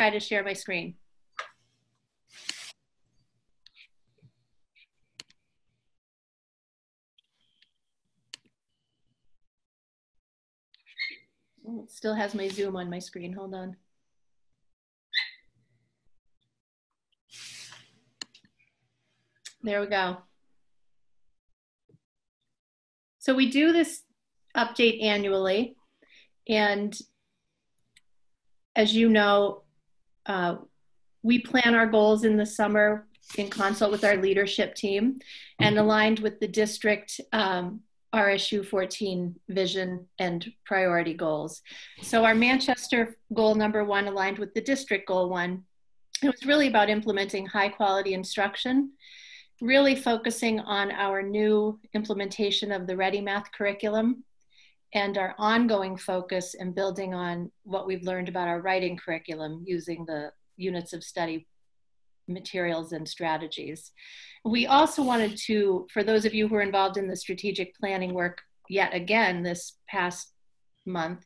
try to share my screen. Oh, it still has my Zoom on my screen. Hold on. There we go. So we do this update annually, and as you know, we plan our goals in the summer in consult with our leadership team and aligned with the district RSU 14 vision and priority goals. So our Manchester goal number 1 aligned with the district goal 1. It was really about implementing high quality instruction, really focusing on our new implementation of the Ready Math curriculum and our ongoing focus and building on what we've learned about our writing curriculum using the units of study materials and strategies. We also wanted to, for those of you who are involved in the strategic planning work yet again this past month,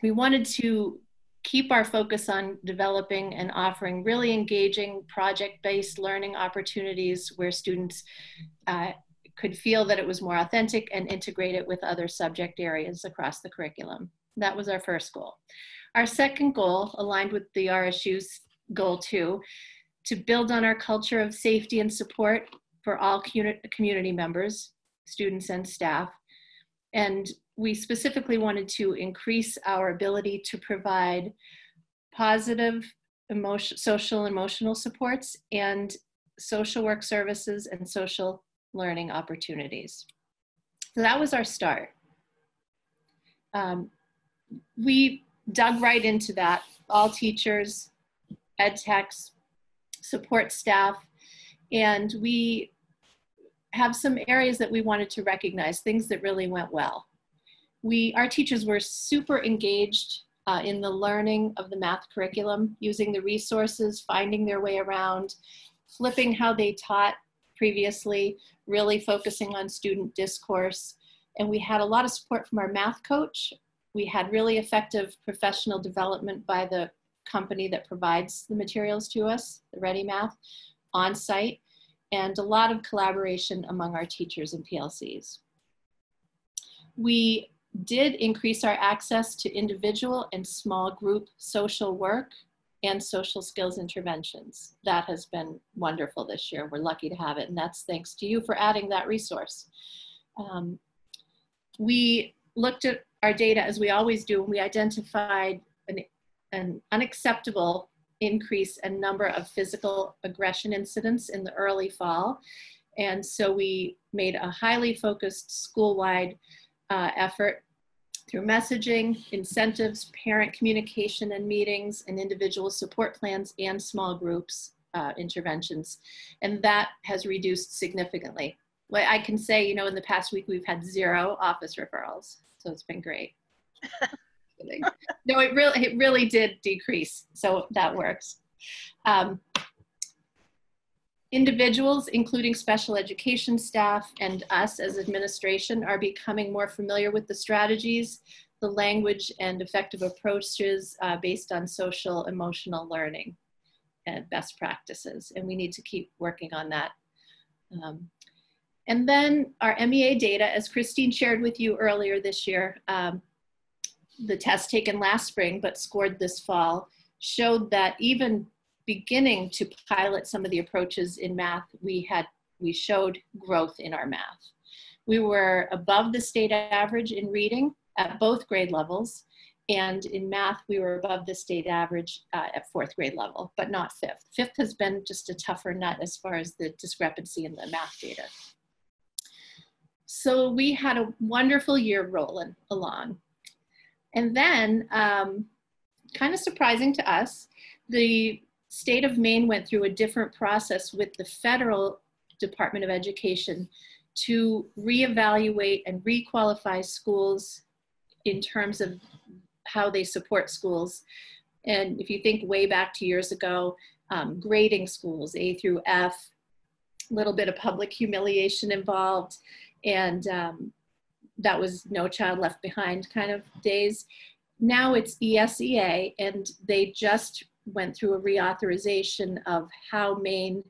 we wanted to keep our focus on developing and offering really engaging project-based learning opportunities where students could feel that it was more authentic and integrate it with other subject areas across the curriculum. That was our first goal. Our second goal, aligned with the RSU's goal 2, to build on our culture of safety and support for all community members, students and staff. And we specifically wanted to increase our ability to provide positive social emotional supports and social work services and social learning opportunities. So that was our start. We dug right into that, all teachers, ed techs, support staff, and we have some areas that we wanted to recognize, things that really went well. Our teachers were super engaged in the learning of the math curriculum, using the resources, finding their way around, flipping how they taught previously, really focusing on student discourse. And we had a lot of support from our math coach. We had really effective professional development by the company that provides the materials to us, the Ready Math, on site, and a lot of collaboration among our teachers and PLCs. We did increase our access to individual and small group social work and social skills interventions. That has been wonderful this year. We're lucky to have it, and that's thanks to you for adding that resource. We looked at our data as we always do, and we identified an unacceptable increase in number of physical aggression incidents in the early fall. And so we made a highly focused school-wide effort through messaging, incentives, parent communication and meetings, and individual support plans and small groups interventions. And that has reduced significantly. Well, I can say, you know, in the past week, we've had 0 office referrals. So it's been great. No, it really did decrease. So that works. Individuals, including special education staff and us as administration, are becoming more familiar with the strategies, the language, and effective approaches based on social emotional learning and best practices. And we need to keep working on that. And then our MEA data, as Christine shared with you earlier this year, the test taken last spring but scored this fall, showed that even beginning to pilot some of the approaches in math, we showed growth in our math. We were above the state average in reading at both grade levels, and in math, we were above the state average at 4th grade level, but not 5th. 5th has been just a tougher nut as far as the discrepancy in the math data. So we had a wonderful year rolling along. And then, kind of surprising to us, the state of Maine went through a different process with the federal Department of Education to reevaluate and requalify schools in terms of how they support schools. And if you think way back to years ago, grading schools, A through F, a little bit of public humiliation involved, and that was No Child Left Behind kind of days. Now it's ESEA, and they just went through a reauthorization of how Maine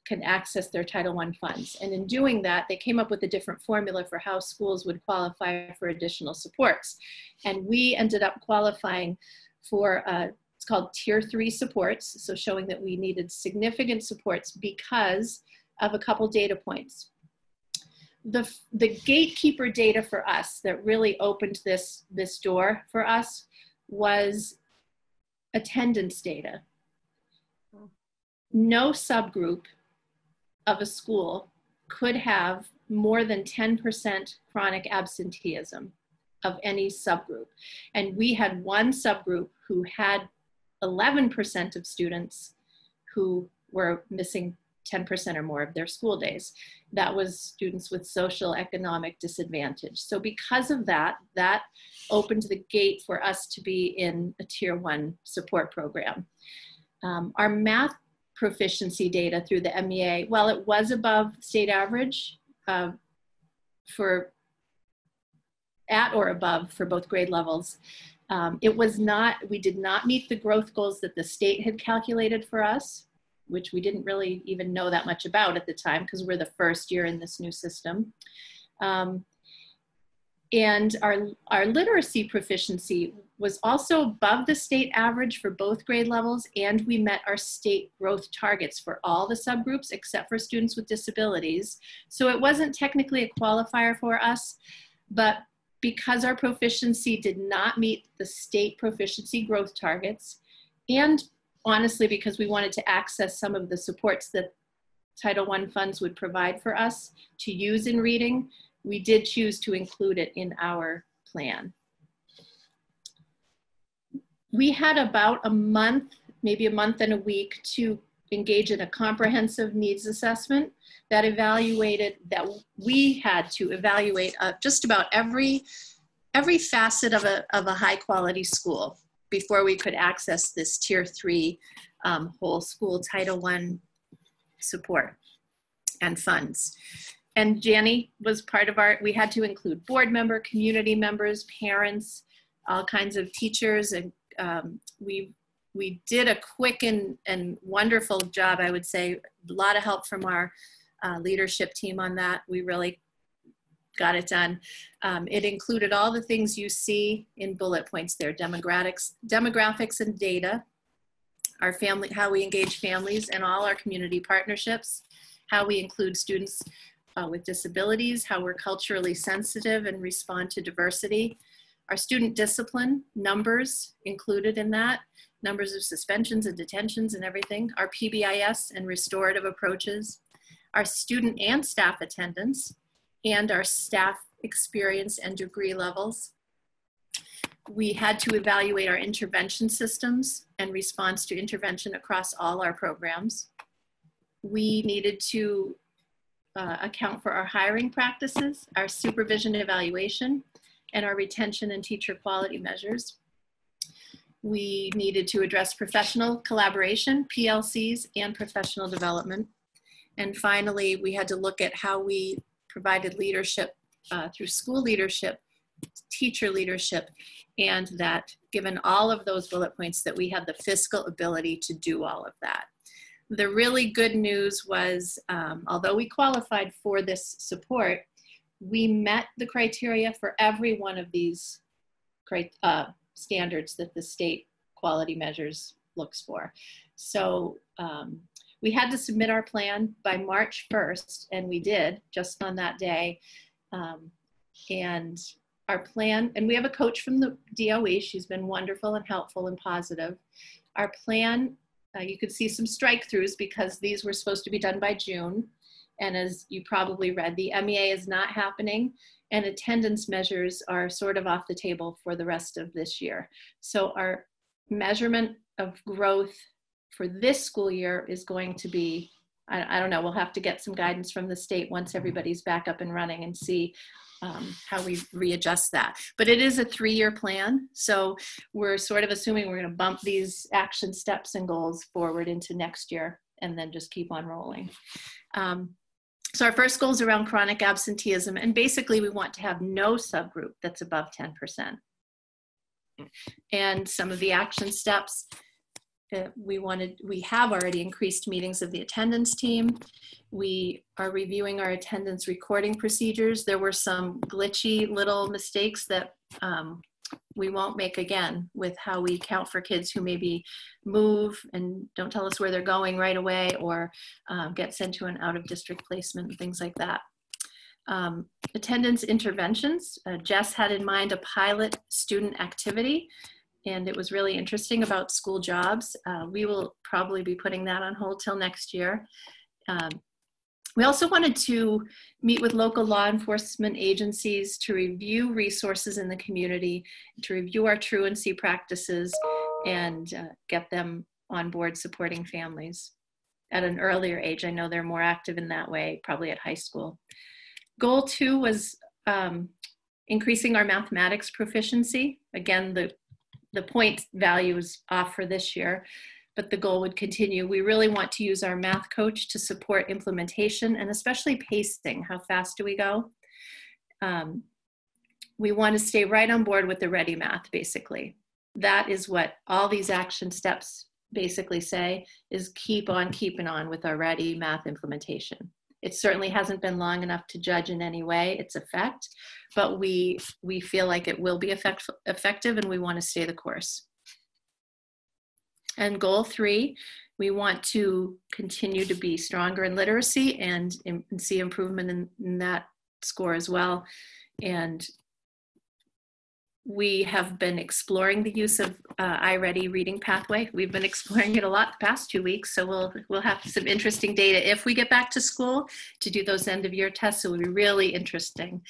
can access their Title I funds. And in doing that, they came up with a different formula for how schools would qualify for additional supports. And we ended up qualifying for, it's called Tier 3 supports, so showing that we needed significant supports because of a couple data points. The gatekeeper data for us that really opened this door for us was attendance data. No subgroup of a school could have more than 10% chronic absenteeism of any subgroup. And we had one subgroup who had 11% of students who were missing 10% or more of their school days. That was students with social economic disadvantage. So because of that, that opened the gate for us to be in a Tier 1 support program. Our math proficiency data through the MEA, while it was above state average at or above for both grade levels, it was not, we did not meet the growth goals that the state had calculated for us, which we didn't really even know that much about at the time because we're the first year in this new system. And our literacy proficiency was also above the state average for both grade levels, and we met our state growth targets for all the subgroups except for students with disabilities. So it wasn't technically a qualifier for us, but because our proficiency did not meet the state proficiency growth targets, and honestly because we wanted to access some of the supports that Title I funds would provide for us to use in reading, we did choose to include it in our plan. We had about a month, maybe a month and a week to engage in a comprehensive needs assessment that evaluated, that we had to evaluate just about every facet of a high quality school before we could access this Tier 3 whole school Title I support and funds. And Janny was part of we had to include board member, community members, parents, all kinds of teachers, and we did a quick and wonderful job, I would say. A lot of help from our leadership team on that. We really got it done. It included all the things you see in bullet points there: demographics and data, our family, how we engage families and all our community partnerships, how we include students with disabilities, how we're culturally sensitive and respond to diversity, our student discipline, numbers included in that, numbers of suspensions and detentions and everything, our PBIS and restorative approaches, our student and staff attendance, and our staff experience and degree levels. We had to evaluate our intervention systems and response to intervention across all our programs. We needed to account for our hiring practices, our supervision and evaluation, and our retention and teacher quality measures. We needed to address professional collaboration, PLCs, and professional development. And finally, we had to look at how we provided leadership through school leadership, teacher leadership, and that given all of those bullet points that we had the fiscal ability to do all of that. The really good news was, although we qualified for this support, we met the criteria for every one of these standards that the state quality measures looks for. So we had to submit our plan by March 1st, and we did just on that day. And our plan, and we have a coach from the DOE, she's been wonderful and helpful and positive. Our plan, you could see some strike-throughs because these were supposed to be done by June. And as you probably read, the MEA is not happening, and attendance measures are sort of off the table for the rest of this year. So our measurement of growth for this school year is going to be, I don't know, we'll have to get some guidance from the state once everybody's back up and running and see how we readjust that. But it is a 3-year plan, so we're sort of assuming we're going to bump these action steps and goals forward into next year and then just keep on rolling. So our first goal is around chronic absenteeism, and basically we want to have no subgroup that's above 10%. And some of the action steps, we have already increased meetings of the attendance team. We are reviewing our attendance recording procedures. There were some glitchy little mistakes that we won't make again with how we count for kids who maybe move and don't tell us where they're going right away, or get sent to an out-of-district placement and things like that. Attendance interventions. Jess had in mind a pilot student activity, and it was really interesting about school jobs. We will probably be putting that on hold till next year. We also wanted to meet with local law enforcement agencies to review resources in the community, to review our truancy practices, and get them on board supporting families at an earlier age. I know they're more active in that way, probably at high school. Goal 2 was increasing our mathematics proficiency. Again, the point value is off for this year, but the goal would continue. We really want to use our math coach to support implementation and especially pacing. How fast do we go? We want to stay right on board with the ready math, basically. That is what all these action steps basically say, is keep on keeping on with our ready math implementation. It certainly hasn't been long enough to judge in any way its effect, but we feel like it will be effective, and we want to stay the course. And goal 3, we want to continue to be stronger in literacy and see improvement in that score as well. And we have been exploring the use of iReady reading pathway. We've been exploring it a lot the past 2 weeks, so we'll have some interesting data if we get back to school to do those end of year tests. So it'll be really interesting.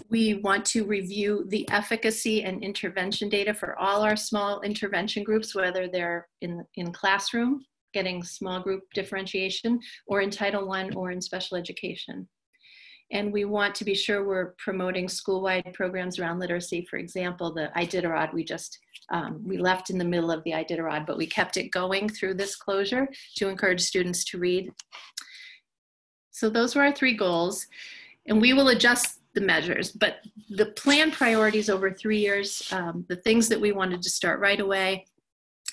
We want to review the efficacy and intervention data for all our small intervention groups, whether they're in classroom, getting small group differentiation, or in Title I or in special education. And we want to be sure we're promoting school-wide programs around literacy. For example, the Iditarod, we left in the middle of the Iditarod, but we kept it going through this closure to encourage students to read. So those were our 3 goals, and we will adjust the measures, but the plan priorities over 3 years, the things that we wanted to start right away,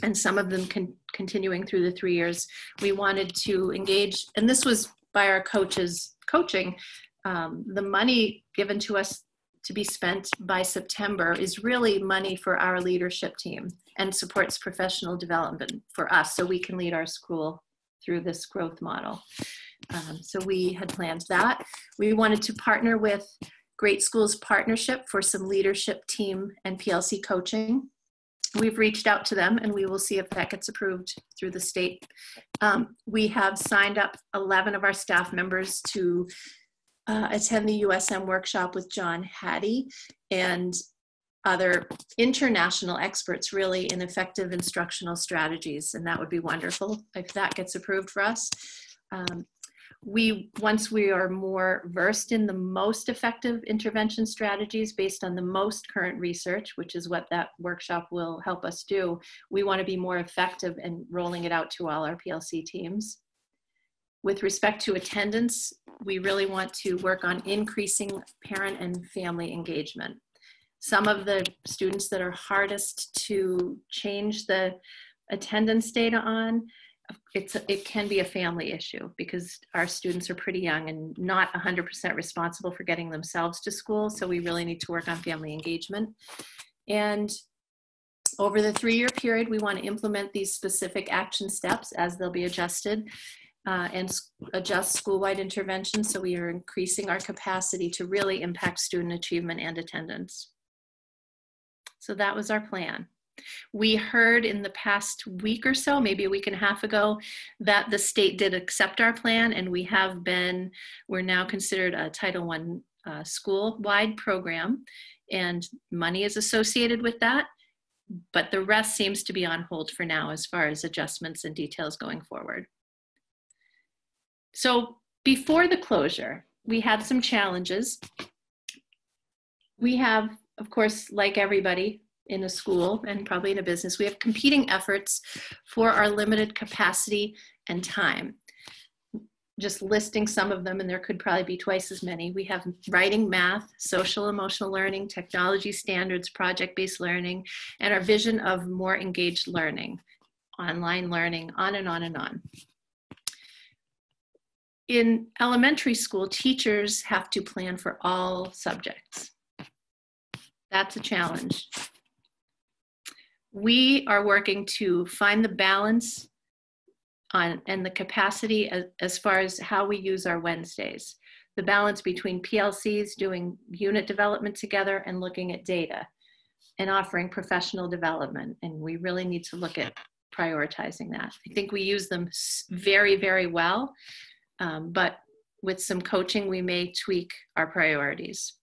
and some of them continuing through the 3 years, we wanted to engage, and this was by our coaches coaching. The money given to us to be spent by September is really money for our leadership team and supports professional development for us so we can lead our school through this growth model. So we had planned that. We wanted to partner with Great Schools Partnership for some leadership team and PLC coaching. We've reached out to them, and we will see if that gets approved through the state. We have signed up 11 of our staff members to attend the USM workshop with John Hattie and other international experts really in effective instructional strategies, and that would be wonderful if that gets approved for us. Once we are more versed in the most effective intervention strategies based on the most current research, which is what that workshop will help us do, we want to be more effective in rolling it out to all our PLC teams. With respect to attendance, we really want to work on increasing parent and family engagement. Some of the students that are hardest to change the attendance data on, it can be a family issue because our students are pretty young and not 100% responsible for getting themselves to school. So we really need to work on family engagement. And over the 3-year period, we want to implement these specific action steps as they'll be adjusted and adjust school-wide interventions. So we are increasing our capacity to really impact student achievement and attendance. So that was our plan. We heard in the past week or so, maybe a week and a half ago, that the state did accept our plan, and we're now considered a Title I school-wide program, and money is associated with that, but the rest seems to be on hold for now as far as adjustments and details going forward. So before the closure, we had some challenges. We have, of course, like everybody in a school and probably in a business, we have competing efforts for our limited capacity and time. just listing some of them, and there could probably be twice as many. We have writing, math, social emotional learning, technology standards, project-based learning, and our vision of more engaged learning, online learning, on and on and on. In elementary school, teachers have to plan for all subjects. That's a challenge. We are working to find the balance and the capacity as far as how we use our Wednesdays. The balance between PLCs doing unit development together and looking at data and offering professional development. And we really need to look at prioritizing that. I think we use them very, very well, but with some coaching, we may tweak our priorities.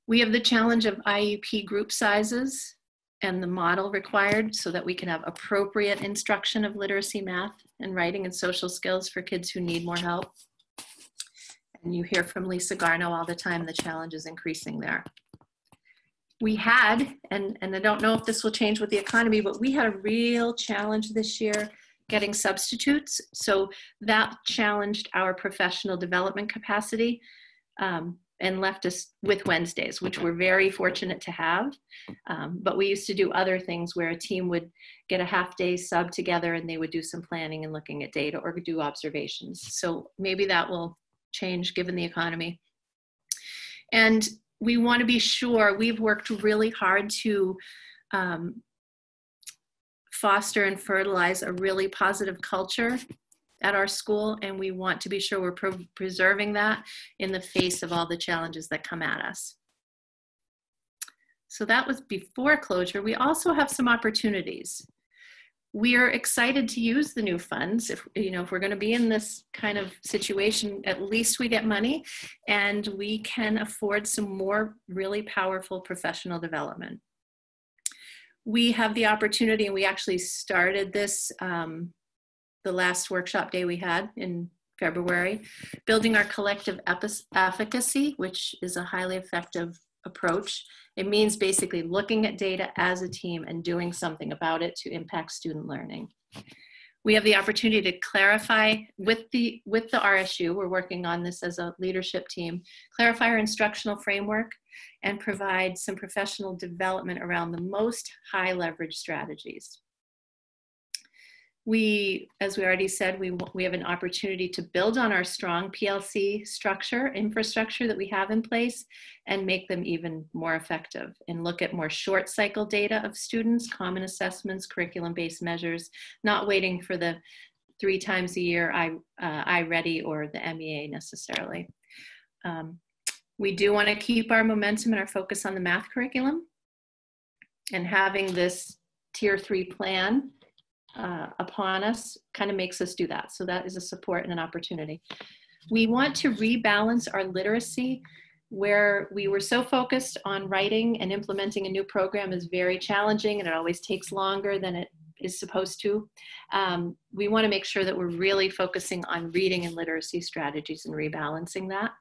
We have the challenge of IEP group sizes and the model required so that we can have appropriate instruction of literacy, math, and writing and social skills for kids who need more help. And you hear from Lisa Garno all the time, the challenge is increasing there. We had, and I don't know if this will change with the economy, but we had a real challenge this year getting substitutes. So that challenged our professional development capacity. And left us with Wednesdays, which we're very fortunate to have. But we used to do other things where a team would get a half-day sub together and they would do some planning and looking at data or do observations. So maybe that will change given the economy. And we want to be sure, we've worked really hard to foster and fertilize a really positive culture at our school, and we want to be sure we're preserving that in the face of all the challenges that come at us. So that was before closure. We also have some opportunities. We are excited to use the new funds. If we're going to be in this kind of situation, at least we get money and we can afford some more really powerful professional development. We have the opportunity, and we actually started this the last workshop day we had in February, building our collective efficacy, which is a highly effective approach. It means basically looking at data as a team and doing something about it to impact student learning. We have the opportunity to clarify with the RSU, we're working on this as a leadership team, clarify our instructional framework and provide some professional development around the most high leverage strategies. As we already said, we have an opportunity to build on our strong PLC infrastructure that we have in place and make them even more effective and look at more short cycle data of students, common assessments, curriculum-based measures, not waiting for the 3 times a year iReady or the MEA necessarily. We do want to keep our momentum and our focus on the math curriculum, and having this tier 3 plan upon us kind of makes us do that. So that is a support and an opportunity. We want to rebalance our literacy, where we were so focused on writing, and implementing a new program is very challenging and it always takes longer than it is supposed to. We want to make sure that we're really focusing on reading and literacy strategies and rebalancing that.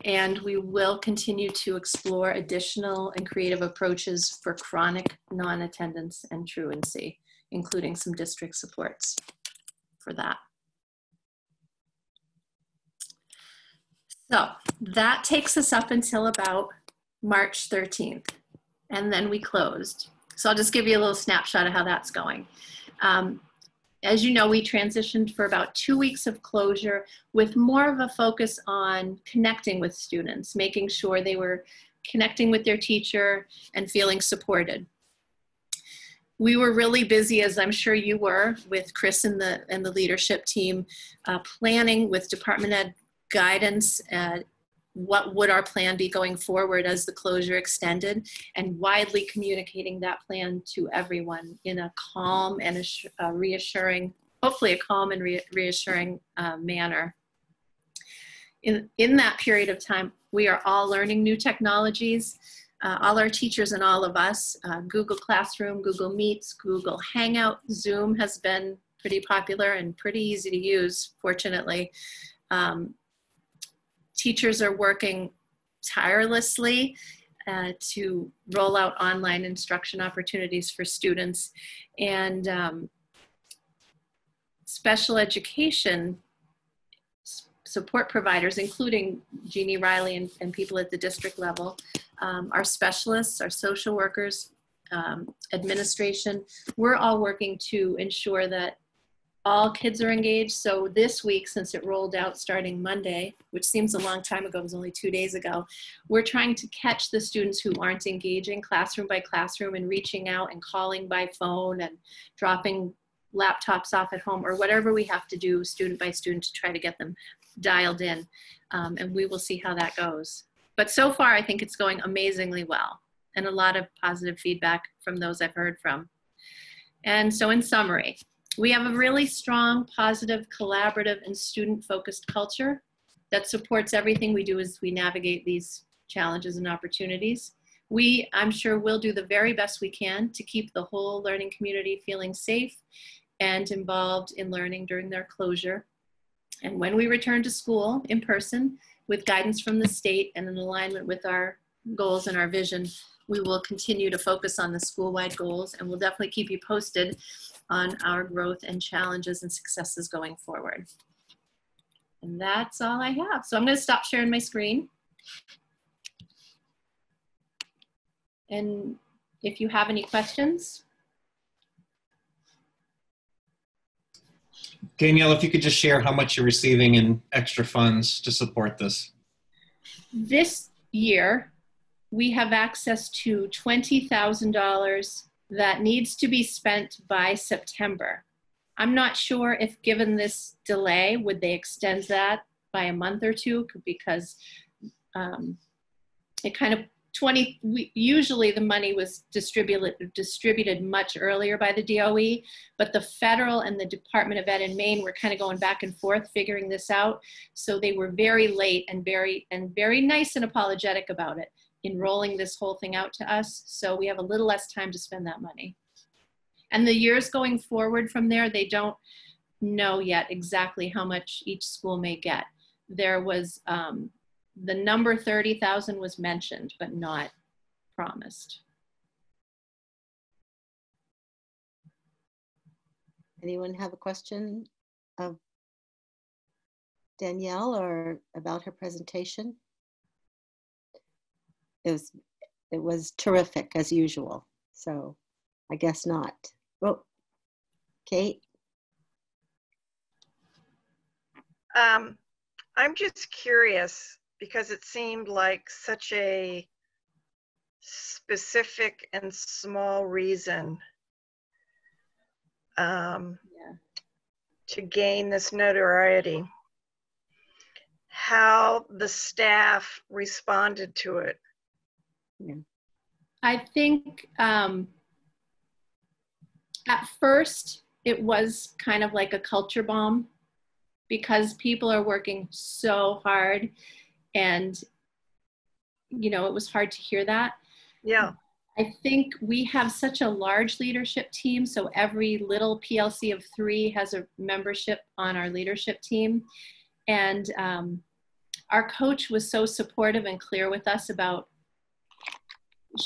And we will continue to explore additional and creative approaches for chronic non-attendance and truancy, including some district supports for that. So that takes us up until about March 13th, and then we closed. So I'll just give you a little snapshot of how that's going. As you know, we transitioned for about 2 weeks of closure with more of a focus on connecting with students, making sure they were connecting with their teacher and feeling supported. We were really busy, as I'm sure you were, with Chris and the leadership team, planning with department ed guidance, what would our plan be going forward as the closure extended, and widely communicating that plan to everyone in a calm and reassuring, hopefully a calm and reassuring manner. In that period of time, we are all learning new technologies. All our teachers and all of us, Google Classroom, Google Meets, Google Hangout, Zoom has been pretty popular and pretty easy to use, fortunately. Teachers are working tirelessly to roll out online instruction opportunities for students. And special education support providers, including Jeannie Riley and people at the district level, our specialists, our social workers, administration, we're all working to ensure that all kids are engaged. So this week, since it rolled out starting Monday, which seems a long time ago, it was only 2 days ago, we're trying to catch the students who aren't engaging classroom by classroom and reaching out and calling by phone and dropping laptops off at home or whatever we have to do student by student to try to get them dialed in. And we will see how that goes. But so far, I think it's going amazingly well, and a lot of positive feedback from those I've heard from. And so in summary, we have a really strong, positive, collaborative, and student-focused culture that supports everything we do as we navigate these challenges and opportunities. I'm sure we'll do the very best we can to keep the whole learning community feeling safe and involved in learning during their closure. And when we return to school in person, with guidance from the state and in alignment with our goals and our vision, we will continue to focus on the school-wide goals, and we'll definitely keep you posted on our growth and challenges and successes going forward. And that's all I have. So I'm going to stop sharing my screen. And if you have any questions. Danielle, if you could just share how much you're receiving in extra funds to support this. This year, we have access to $20,000 that needs to be spent by September. I'm not sure if, given this delay, would they extend that by a month or two, because it kind of usually the money was distributed much earlier by the DOE, but the federal and the Department of Ed in Maine were kind of going back and forth figuring this out. So they were very late and very nice and apologetic about it in rolling this whole thing out to us. So we have a little less time to spend that money. And the years going forward from there, they don't know yet exactly how much each school may get. There was, the number 30,000 was mentioned, but not promised. Anyone have a question of Danielle or about her presentation? It was terrific as usual. So I guess not. Oh, Kate. I'm just curious, because it seemed like such a specific and small reason to gain this notoriety, how the staff responded to it. Yeah. I think at first it was kind of like a culture bomb, because people are working so hard, and you know, it was hard to hear that. Yeah. I think we have such a large leadership team, so every little PLC of 3 has a membership on our leadership team. And our coach was so supportive and clear with us about,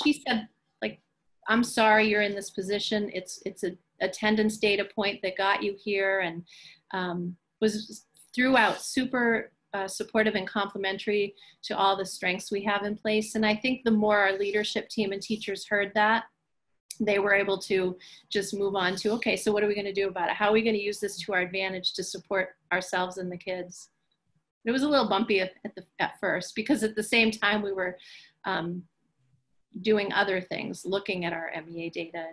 she said, like, I'm sorry you're in this position. It's an attendance data point that got you here, and was throughout super supportive and complimentary to all the strengths we have in place. And I think the more our leadership team and teachers heard that, they were able to just move on to, okay, so what are we going to do about it? How are we going to use this to our advantage to support ourselves and the kids? It was a little bumpy at first, because at the same time we were doing other things, looking at our MEA data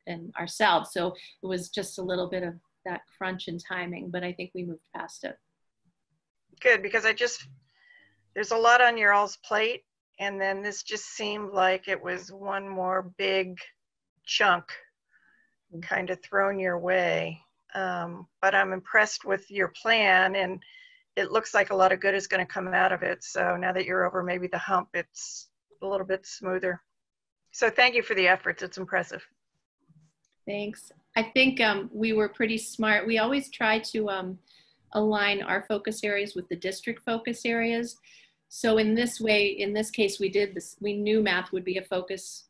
and ourselves. So it was just a little bit of that crunch in timing, but I think we moved past it. Good, because there's a lot on your all's plate, and then this just seemed like it was one more big chunk kind of thrown your way. But I'm impressed with your plan, and it looks like a lot of good is going to come out of it. So now that you're over maybe the hump, it's a little bit smoother. So thank you for the efforts. It's impressive. Thanks. I think we were pretty smart. We always try to align our focus areas with the district focus areas. So in this way, in this case, we did this. We knew math would be a focus.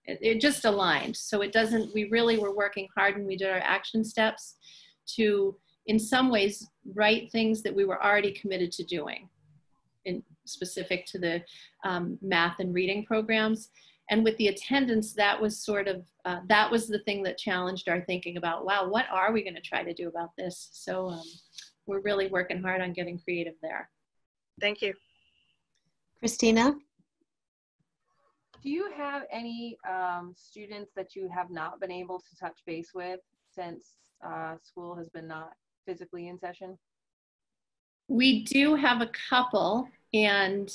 It just aligned. So it doesn't, we really were working hard when we did our action steps to in some ways, write things that we were already committed to doing, in specific to the math and reading programs. And with the attendance, that was sort of, that was the thing that challenged our thinking about, wow, what are we going to try to do about this? So we're really working hard on getting creative there. Thank you. Christina? Do you have any students that you have not been able to touch base with since school has been not physically in session? We do have a couple, and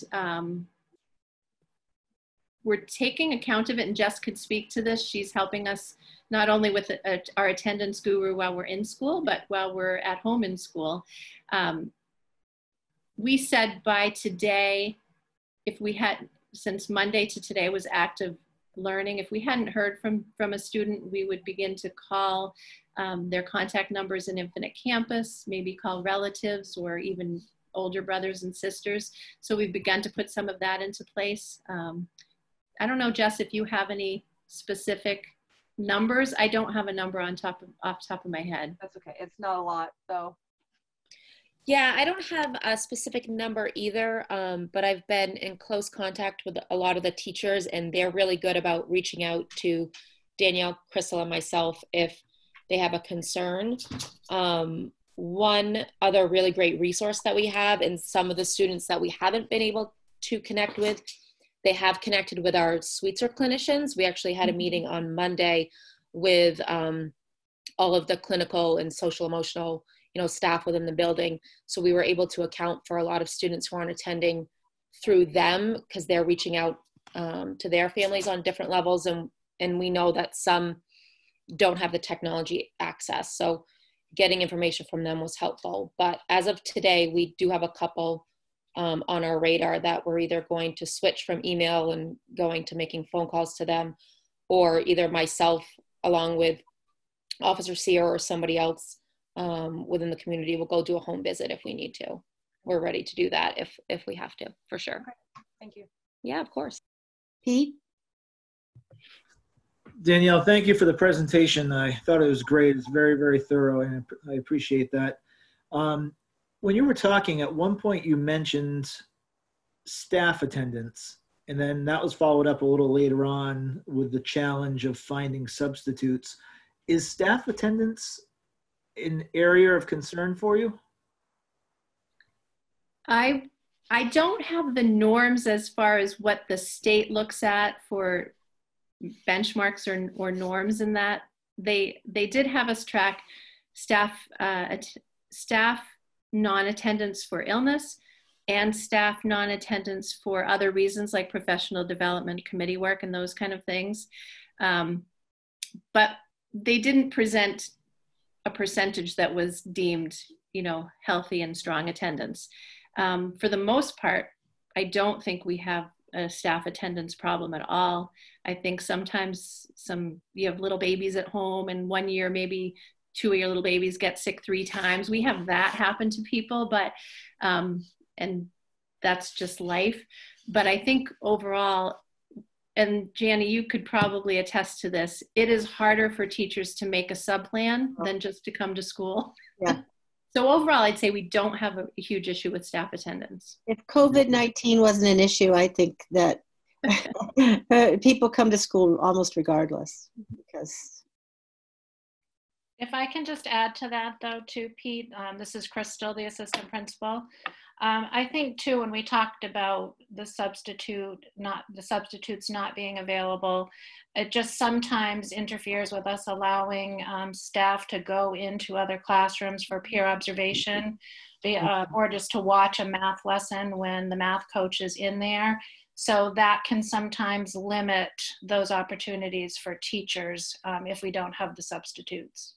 we're taking account of it, and Jess could speak to this. She's helping us not only with our attendance guru while we're in school, but while we're at home in school. We said by today, if we had, since Monday to today was active learning, if we hadn't heard from a student, we would begin to call their contact numbers in Infinite Campus, maybe call relatives or even older brothers and sisters. So we've begun to put some of that into place. I don't know, Jess, if you have any specific numbers. I don't have a number off the top of my head. That's okay. It's not a lot, though. Yeah, I don't have a specific number either, but I've been in close contact with a lot of the teachers, and they're really good about reaching out to Danielle, Crystal, and myself if they have a concern. One other really great resource that we have, and some of the students that we haven't been able to connect with, they have connected with our Sweetser clinicians. We actually had a meeting on Monday with all of the clinical and social emotional staff within the building. So we were able to account for a lot of students who aren't attending through them because they're reaching out to their families on different levels. And we know that some don't have the technology access. So getting information from them was helpful. But as of today, we do have a couple on our radar that we're either going to switch from email and going to making phone calls to them, or either myself along with Officer Sear or somebody else within the community will go do a home visit if we need to. We're ready to do that if we have to, for sure. Okay. Thank you. Yeah, of course. Pete? Danielle, thank you for the presentation. I thought it was great. It's very, very thorough, and I appreciate that. When you were talking, at one point you mentioned staff attendance, and then that was followed up a little later on with the challenge of finding substitutes. Is staff attendance an area of concern for you? I don't have the norms as far as what the state looks at for benchmarks or norms in that. They did have us track staff non-attendance for illness and staff non-attendance for other reasons like professional development, committee work, and those kind of things. But they didn't present a percentage that was deemed, healthy and strong attendance. For the most part, I don't think we have a staff attendance problem at all. I think sometimes you have little babies at home, and one year maybe 2 of your little babies get sick 3 times. We have that happen to people, but and that's just life. But I think overall, and Janie, you could probably attest to this, it is harder for teachers to make a sub-plan than just to come to school. Yeah. So overall, I'd say we don't have a huge issue with staff attendance. If COVID-19 wasn't an issue, I think that people come to school almost regardless. Because if I can just add to that, though, too, Pete, this is Crystal, the assistant principal. I think, too, when we talked about the substitutes not being available, it just sometimes interferes with us allowing staff to go into other classrooms for peer observation, or just to watch a math lesson when the math coach is in there. So that can sometimes limit those opportunities for teachers if we don't have the substitutes.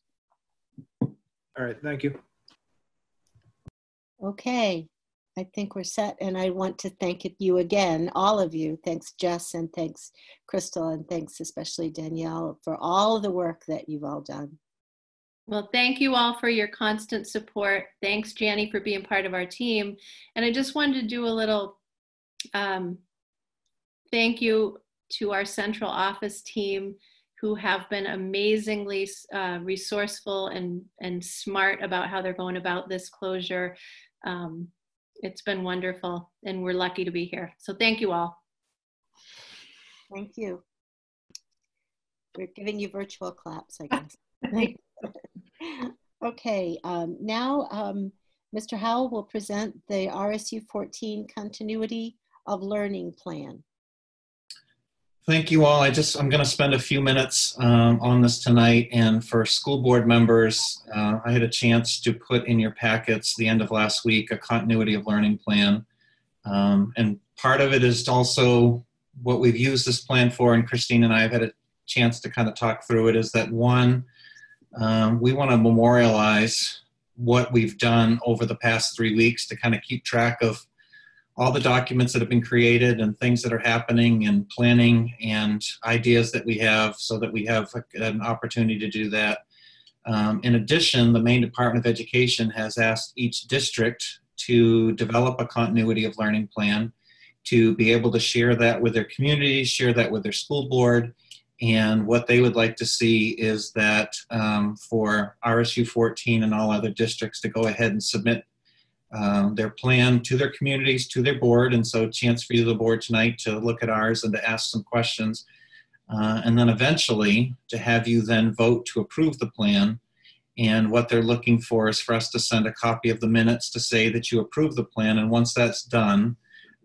All right, thank you. okay, I think we're set, and I want to thank you again, all of you. Thanks, Jess, and thanks, Crystal, and thanks especially Danielle for all the work that you've all done. Well, thank you all for your constant support. Thanks, Janie, for being part of our team. And I just wanted to do a little thank you to our central office team who have been amazingly resourceful and smart about how they're going about this closure. It's been wonderful, and we're lucky to be here. So thank you all. Thank you. We're giving you virtual claps, I guess. Okay, now Mr. Howell will present the RSU 14 Continuity of Learning Plan. Thank you all. I'm going to spend a few minutes on this tonight. And for school board members, I had a chance to put in your packets the end of last week a continuity of learning plan. And part of it is also what we've used this plan for, and Christine and I have had a chance to kind of talk through it, is that one, we want to memorialize what we've done over the past 3 weeks to kind of keep track of all the documents that have been created and things that are happening and planning and ideas that we have, so that we have an opportunity to do that. In addition, the Maine Department of Education has asked each district to develop a continuity of learning plan, to be able to share that with their communities, share that with their school board. And what they would like to see is that for RSU 14 and all other districts to go ahead and submit their plan to their communities, to their board. And so a chance for you, the board, tonight to look at ours and to ask some questions. And then eventually to have you then vote to approve the plan. And what they're looking for is for us to send a copy of the minutes to say that you approve the plan. And once that's done,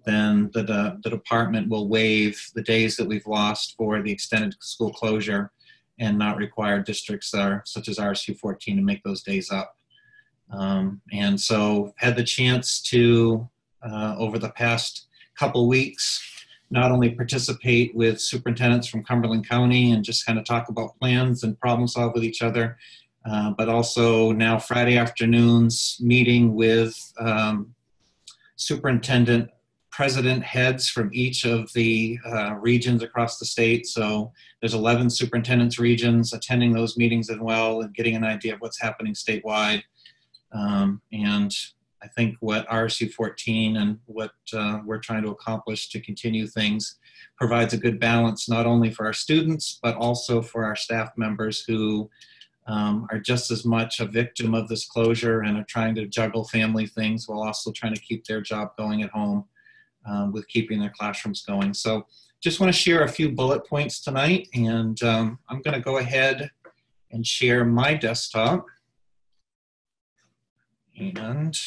then the department will waive the days that we've lost for the extended school closure and not require districts such as RSU 14 to make those days up. And so had the chance to, over the past couple weeks, not only participate with superintendents from Cumberland County and just kind of talk about plans and problem solve with each other, but also now Friday afternoons meeting with superintendent president heads from each of the regions across the state. So there's 11 superintendents regions attending those meetings as well and getting an idea of what's happening statewide. And I think what RSU 14 and what we're trying to accomplish to continue things provides a good balance, not only for our students, but also for our staff members who are just as much a victim of this closure and are trying to juggle family things while also trying to keep their job going at home with keeping their classrooms going. So just want to share a few bullet points tonight, and I'm going to go ahead and share my desktop. And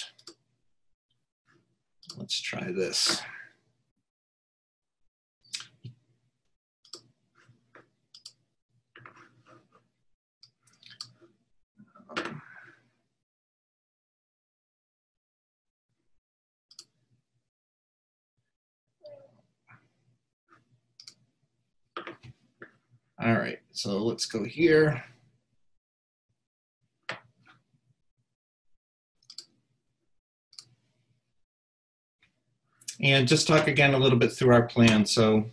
let's try this. All right, so let's go here. And just talk again a little bit through our plan. So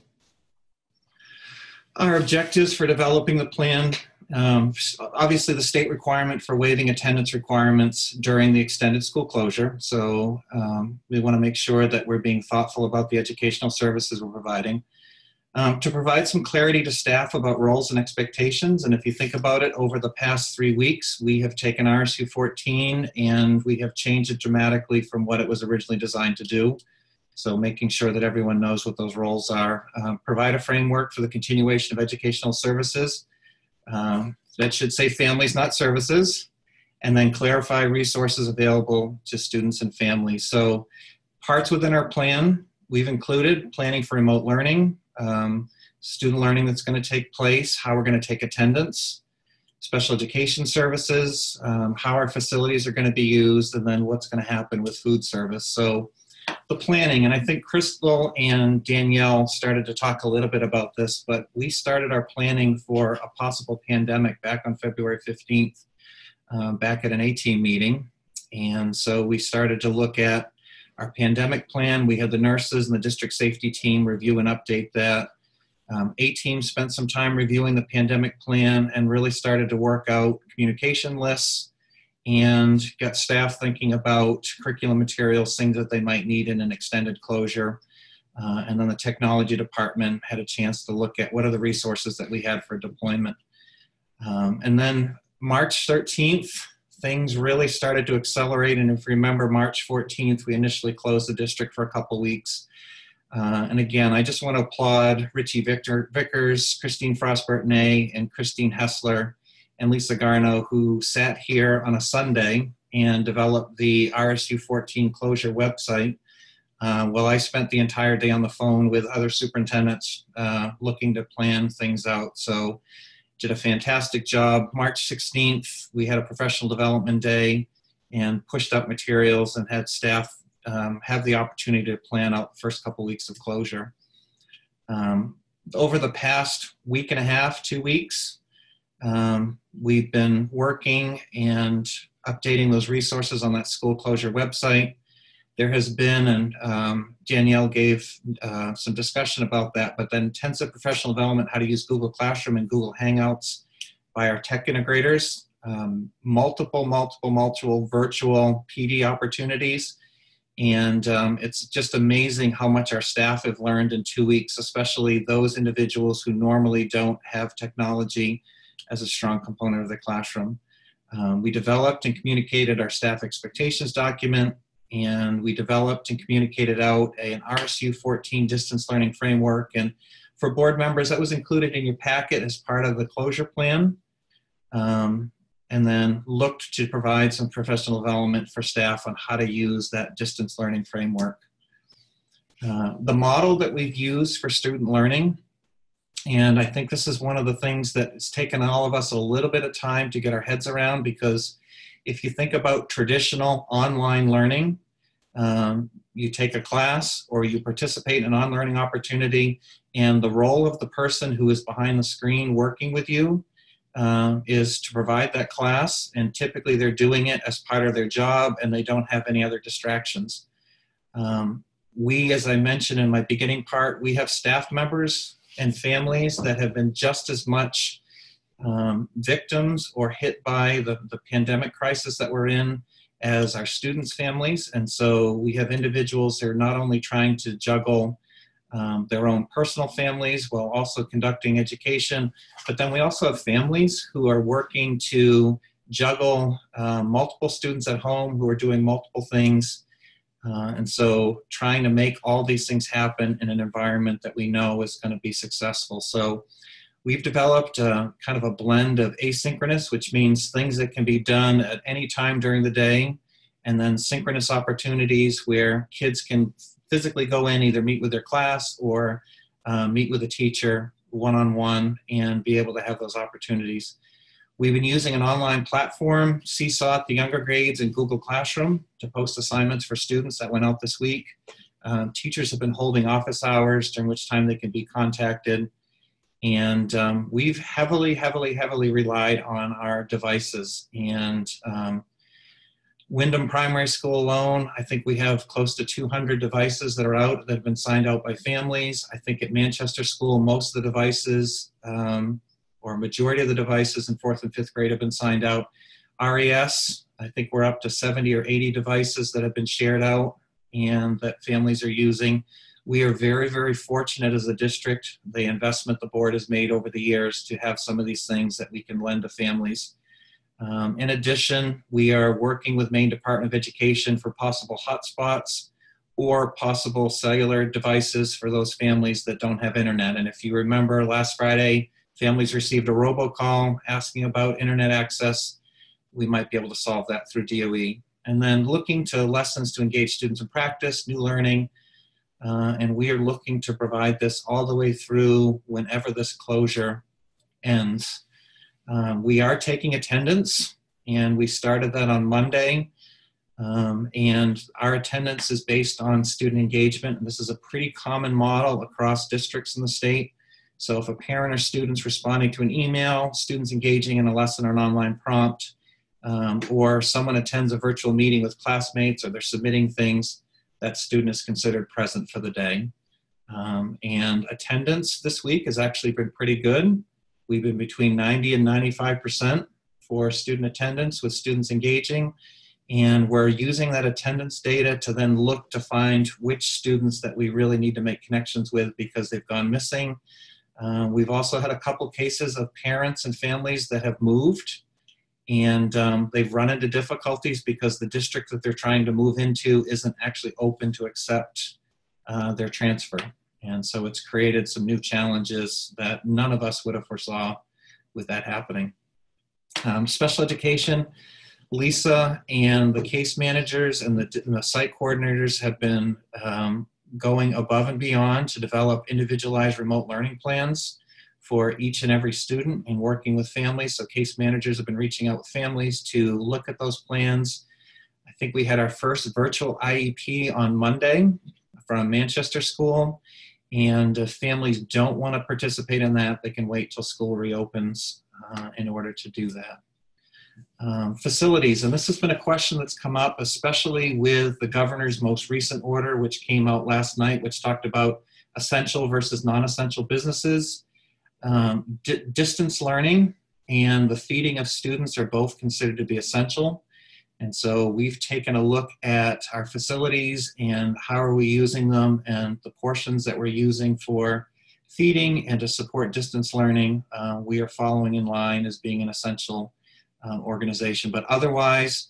our objectives for developing the plan, obviously the state requirement for waiving attendance requirements during the extended school closure. So we want to make sure that we're being thoughtful about the educational services we're providing. To provide some clarity to staff about roles and expectations. And if you think about it, over the past 3 weeks, we have taken RSU 14 and we have changed it dramatically from what it was originally designed to do. So making sure that everyone knows what those roles are. Provide a framework for the continuation of educational services. That should say families, not services. And then clarify resources available to students and families. So parts within our plan, we've included planning for remote learning, student learning that's going to take place, how we're going to take attendance, special education services, how our facilities are going to be used, and then what's going to happen with food service. So the planning, and I think Crystal and Danielle started to talk a little bit about this, but we started our planning for a possible pandemic back on February 15th, back at an A-team meeting. And so we started to look at our pandemic plan. We had the nurses and the district safety team review and update that. A-team spent some time reviewing the pandemic plan and really started to work out communication lists and got staff thinking about curriculum materials, things that they might need in an extended closure. And then the technology department had a chance to look at what are the resources that we had for deployment. And then March 13th, things really started to accelerate. And if you remember, March 14th, we initially closed the district for a couple weeks. And again, I just want to applaud Richie Vickers, Christine Frostbert-Nay, and Christine Hessler, and Lisa Garno, who sat here on a Sunday and developed the RSU 14 closure website. Well, I spent the entire day on the phone with other superintendents looking to plan things out. So did a fantastic job. March 16th, we had a professional development day and pushed up materials and had staff have the opportunity to plan out the first couple weeks of closure. Over the past week and a half, 2 weeks, we've been working and updating those resources on that school closure website. There has been, and Danielle gave some discussion about that, but the intensive professional development, how to use Google Classroom and Google Hangouts by our tech integrators, multiple virtual PD opportunities. And it's just amazing how much our staff have learned in 2 weeks, especially those individuals who normally don't have technology as a strong component of the classroom. We developed and communicated our staff expectations document, and we developed and communicated out an RSU 14 distance learning framework. And for board members, that was included in your packet as part of the closure plan. And then looked to provide some professional development for staff on how to use that distance learning framework. The model that we've used for student learning, and I think this is one of the things that has taken all of us a little bit of time to get our heads around, because if you think about traditional online learning, you take a class or you participate in an on-learning opportunity, and the role of the person who is behind the screen working with you is to provide that class, and typically they're doing it as part of their job and they don't have any other distractions. We, as I mentioned in my beginning part, we have staff members and families that have been just as much victims or hit by the pandemic crisis that we're in as our students' families. And so we have individuals that are not only trying to juggle their own personal families while also conducting education, but then we also have families who are working to juggle multiple students at home who are doing multiple things. And so trying to make all these things happen in an environment that we know is going to be successful. So we've developed kind of a blend of asynchronous, which means things that can be done at any time during the day, and then synchronous opportunities where kids can physically go in, either meet with their class or meet with a teacher one-on-one and be able to have those opportunities. We've been using an online platform, Seesaw at the younger grades, and Google Classroom to post assignments for students that went out this week. Teachers have been holding office hours during which time they can be contacted. And we've heavily relied on our devices. And Wyndham Primary School alone, I think we have close to 200 devices that are out that have been signed out by families. I think at Manchester School, most of the devices, or majority of the devices in 4th and 5th grade have been signed out. RES, I think we're up to 70 or 80 devices that have been shared out and that families are using. We are very fortunate as a district, the investment the board has made over the years to have some of these things that we can lend to families. In addition, we are working with Maine Department of Education for possible hotspots or possible cellular devices for those families that don't have internet. And if you remember last Friday, families received a robocall asking about internet access. We might be able to solve that through DOE. And then looking to lessons to engage students in practice, new learning, and we are looking to provide this all the way through whenever this closure ends. We are taking attendance, and we started that on Monday. And our attendance is based on student engagement. And this is a pretty common model across districts in the state. So if a parent or student's responding to an email, students engaging in a lesson or an online prompt, or someone attends a virtual meeting with classmates, or they're submitting things, that student is considered present for the day. And attendance this week has actually been pretty good. We've been between 90 and 95% for student attendance with students engaging. And we're using that attendance data to then look to find which students that we really need to make connections with because they've gone missing. We've also had a couple cases of parents and families that have moved, and they've run into difficulties because the district that they're trying to move into isn't actually open to accept their transfer. And so it's created some new challenges that none of us would have foresaw with that happening. Special education, Lisa and the case managers and the site coordinators have been going above and beyond to develop individualized remote learning plans for each and every student and working with families. So case managers have been reaching out with families to look at those plans. I think we had our first virtual IEP on Monday from Manchester School. And if families don't want to participate in that, they can wait till school reopens in order to do that. Facilities, and this has been a question that's come up, especially with the governor's most recent order, which came out last night, which talked about essential versus non-essential businesses. Distance learning and the feeding of students are both considered to be essential. And so we've taken a look at our facilities and how are we using them, and the portions that we're using for feeding and to support distance learning, we are following in line as being an essential organization. But otherwise,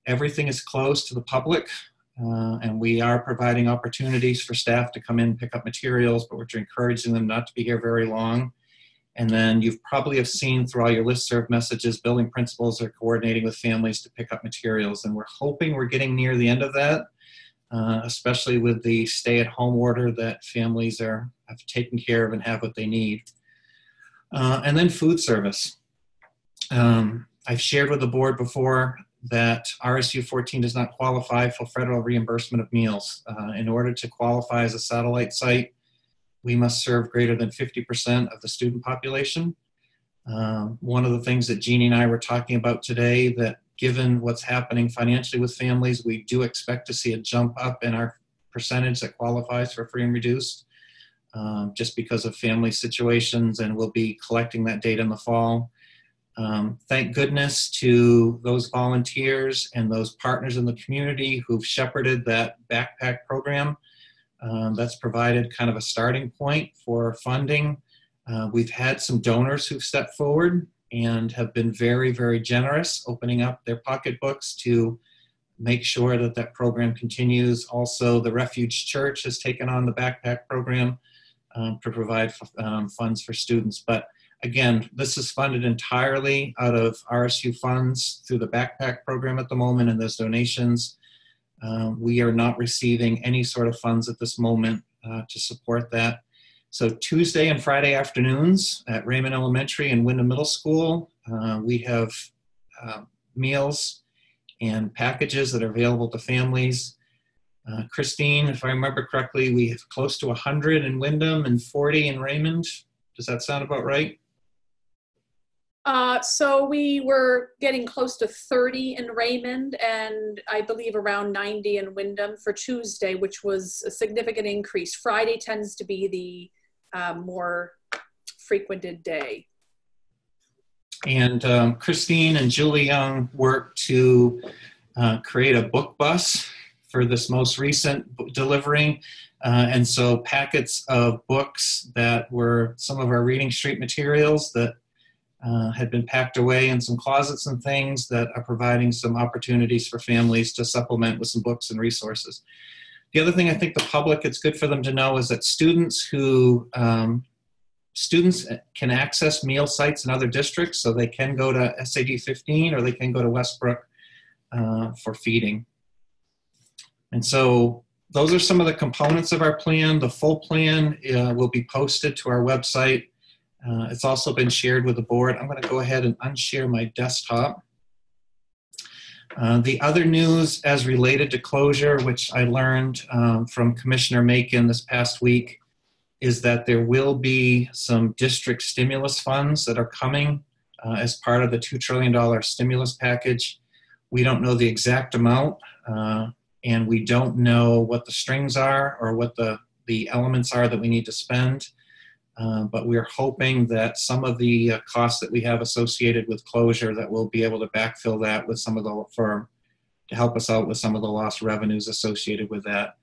everything is closed to the public, and we are providing opportunities for staff to come in and pick up materials, but we're encouraging them not to be here very long. And then you've probably have seen through all your listserv messages, building principals are coordinating with families to pick up materials. And we're hoping we're getting near the end of that, especially with the stay-at-home order that families have taken care of and have what they need. And then food service. I've shared with the board before that RSU 14 does not qualify for federal reimbursement of meals. In order to qualify as a satellite site, we must serve greater than 50% of the student population. One of the things that Jeannie and I were talking about today, that given what's happening financially with families, we do expect to see a jump up in our percentage that qualifies for free and reduced, just because of family situations, and we'll be collecting that data in the fall. Thank goodness to those volunteers and those partners in the community who've shepherded that backpack program. That's provided kind of a starting point for funding. We've had some donors who've stepped forward and have been very, very generous, opening up their pocketbooks to make sure that that program continues. Also, the Refuge Church has taken on the backpack program to provide funds for students. But again, this is funded entirely out of RSU funds through the backpack program at the moment, and those donations. We are not receiving any sort of funds at this moment to support that. So Tuesday and Friday afternoons at Raymond Elementary and Wyndham Middle School, we have meals and packages that are available to families. Christine, if I remember correctly, we have close to 100 in Wyndham and 40 in Raymond. Does that sound about right? So we were getting close to 30 in Raymond, and I believe around 90 in Wyndham for Tuesday, which was a significant increase. Friday tends to be the more frequented day. And Christine and Julie Young worked to create a book bus for this most recent delivery. And so packets of books that were some of our Reading Street materials that had been packed away in some closets and things that are providing some opportunities for families to supplement with some books and resources. The other thing I think the public, it's good for them to know, is that students can access meal sites in other districts, so they can go to SAD 15 or they can go to Westbrook for feeding. And so those are some of the components of our plan. The full plan will be posted to our website. It's also been shared with the board. I'm going to go ahead and unshare my desktop. The other news as related to closure, which I learned from Commissioner Macon this past week, is that there will be some district stimulus funds that are coming as part of the $2 trillion stimulus package. We don't know the exact amount, and we don't know what the strings are or what the elements are that we need to spend. But we're hoping that some of the costs that we have associated with closure, that we'll be able to backfill that with some of the, for to help us out with some of the lost revenues associated with that.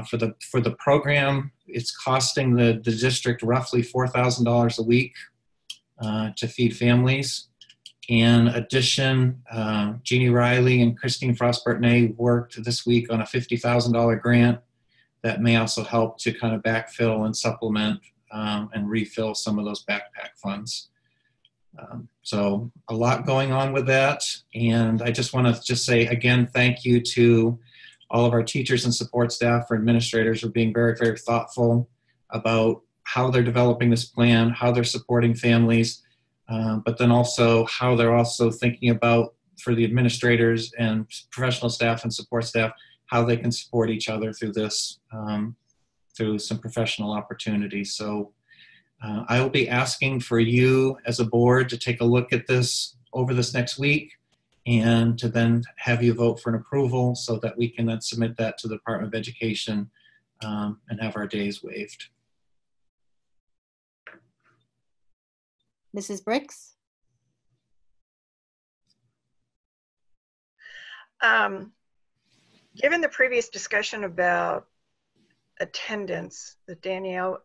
For the program, it's costing the district roughly $4,000 a week to feed families. In addition, Jeannie Riley and Christine Frostbert-Nay worked this week on a $50,000 grant that may also help to kind of backfill and supplement and refill some of those backpack funds. So a lot going on with that. And I just want to say again, thank you to all of our teachers and support staff or administrators for being very, very thoughtful about how they're developing this plan, how they're supporting families, but then also how they're also thinking about, for the administrators and professional staff and support staff, how they can support each other through this, through some professional opportunities. So I will be asking for you as a board to take a look at this over this next week and to then have you vote for an approval so that we can then submit that to the Department of Education and have our days waived. Mrs. Briggs? Given the previous discussion about attendance that Danielle,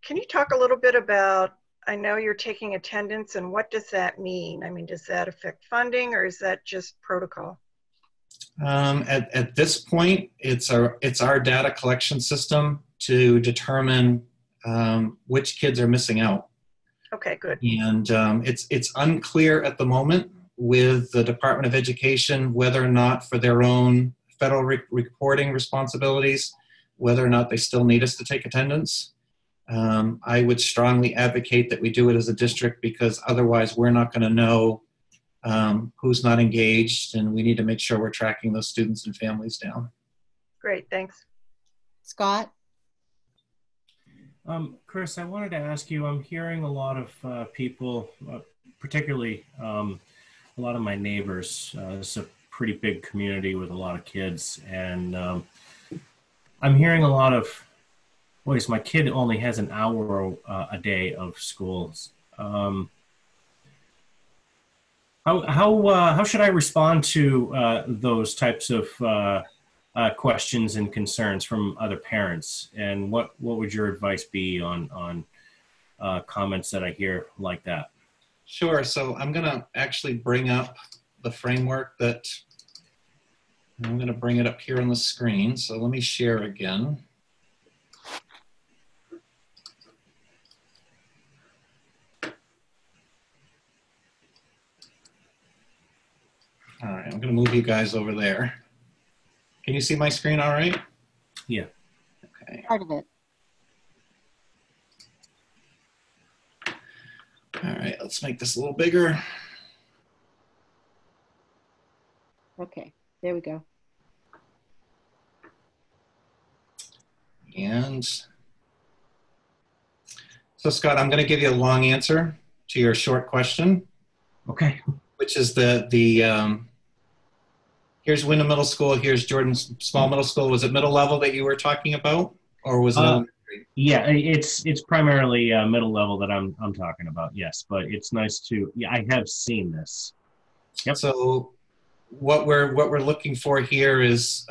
can you talk a little bit about, I know you're taking attendance, and what does that mean? I mean, does that affect funding, or is that just protocol? At this point, it's our data collection system to determine which kids are missing out. Okay, good. And it's unclear at the moment with the Department of Education whether or not, for their own federal reporting responsibilities, whether or not they still need us to take attendance. I would strongly advocate that we do it as a district, because otherwise we're not going to know who's not engaged, and we need to make sure we're tracking those students and families down. Great, thanks. Scott? Chris, I wanted to ask you, I'm hearing a lot of people, particularly a lot of my neighbors. It's a pretty big community with a lot of kids, and I'm hearing a lot of, boys, my kid only has an hour a day of schools. How should I respond to those types of questions and concerns from other parents? And what would your advice be on comments that I hear like that? Sure. So I'm going to actually bring up the framework that I'm going to bring it up here on the screen. So let me share again. All right, I'm going to move you guys over there. Can you see my screen all right? Yeah. Okay. Part of it. All right, let's make this a little bigger. Okay, there we go. And so, Scott, I'm going to give you a long answer to your short question. Okay. Which is here's Wyndham Middle School, here's Jordan's Small Middle School. Was it middle level that you were talking about, or was it elementary? Yeah, it's primarily middle level that I'm talking about. Yes, but it's nice to. Yeah, I have seen this. Yep. So what we're looking for here is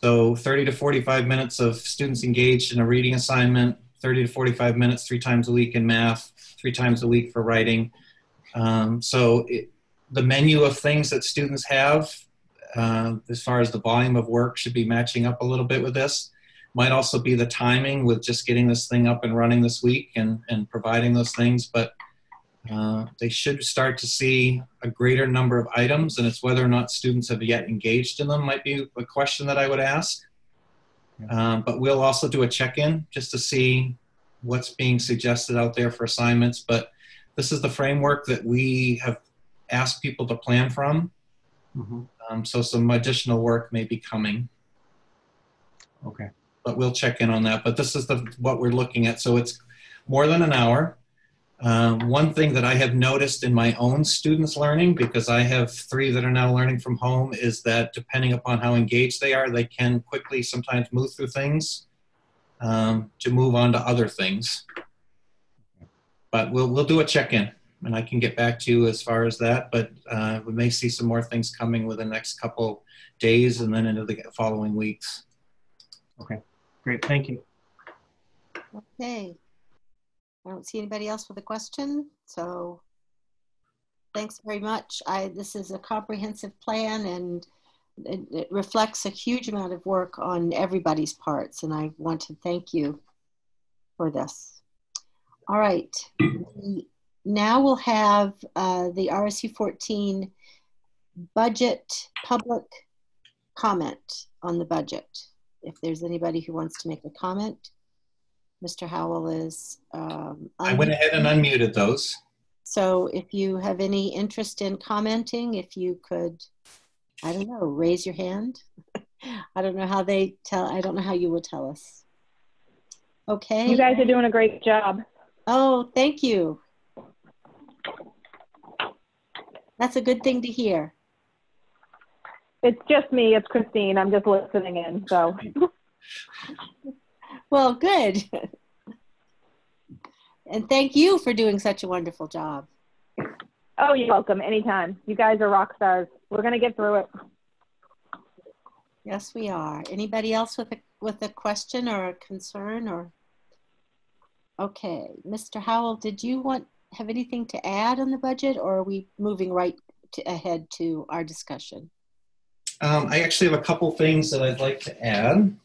so 30 to 45 minutes of students engaged in a reading assignment, 30 to 45 minutes 3 times a week in math, 3 times a week for writing. The menu of things that students have, as far as the volume of work, should be matching up a little bit with this. Might also be the timing with just getting this thing up and running this week and providing those things, but they should start to see a greater number of items, and it's whether or not students have yet engaged in them might be a question that I would ask. But we'll also do a check-in just to see what's being suggested out there for assignments. But this is the framework that we have asked people to plan from. Mm-hmm. So some additional work may be coming. Okay. But we'll check in on that. But this is what we're looking at. So it's more than an hour. One thing that I have noticed in my own students learning, because I have 3 that are now learning from home, is that depending upon how engaged they are, they can quickly sometimes move through things to move on to other things. But we'll do a check-in. and I can get back to you as far as that, but we may see some more things coming within the next couple days and then into the following weeks. Okay, great, thank you. Okay. I don't see anybody else with a question, so thanks very much. This is a comprehensive plan, and it reflects a huge amount of work on everybody's parts, and I want to thank you for this. All right. Now we'll have the RSU 14 budget public comment on the budget. If there's anybody who wants to make a comment, Mr. Howell is I went ahead and unmuted those. So if you have any interest in commenting, if you could, I don't know, raise your hand. I don't know how they tell, I don't know how you will tell us. Okay. You guys are doing a great job. Oh, thank you. That's a good thing to hear. It's just me, it's Christine. I'm just listening in, so. Well, good. And thank you for doing such a wonderful job. Oh, you're welcome, anytime. You guys are rock stars. We're gonna get through it. Yes, we are. Anybody else with a question or a concern or? Okay, Mr. Howell, did you have anything to add on the budget, or are we moving right ahead to our discussion? I actually have a couple things that I'd like to add.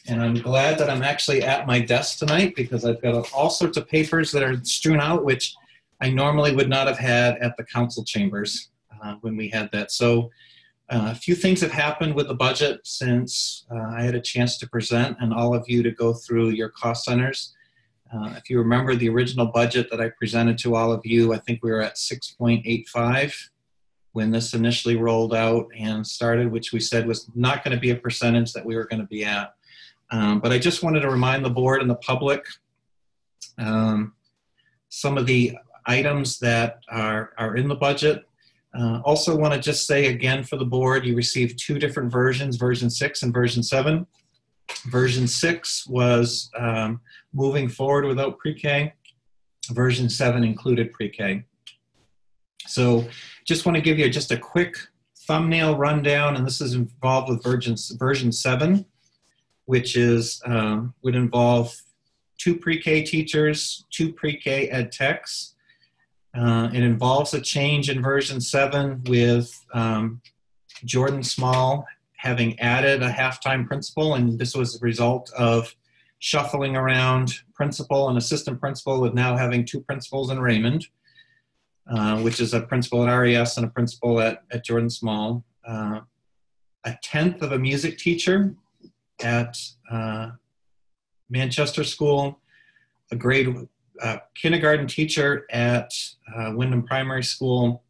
And I'm glad that I'm actually at my desk tonight, because I've got all sorts of papers that are strewn out, which I normally would not have had at the council chambers when we had that. So a few things have happened with the budget since I had a chance to present and all of you to go through your cost centers. If you remember the original budget that I presented to all of you, I think we were at 6.85 when this initially rolled out and started, which we said was not going to be a percentage that we were going to be at. But I just wanted to remind the board and the public some of the items that are in the budget. Also want to just say again for the board, you received two different versions, version 6 and version 7. Version 6 was moving forward without pre-K. Version 7 included pre-K. So just want to give you just a quick thumbnail rundown, and this is involved with version 7, which is would involve 2 pre-K teachers, 2 pre-K ed techs. It involves a change in version 7 with Jordan Small having added a half-time principal, and this was a result of shuffling around principal and assistant principal, with now having 2 principals in Raymond, which is a principal at RES and a principal at Jordan Small. A 10th of a music teacher at Manchester School, a kindergarten teacher at Wyndham Primary School,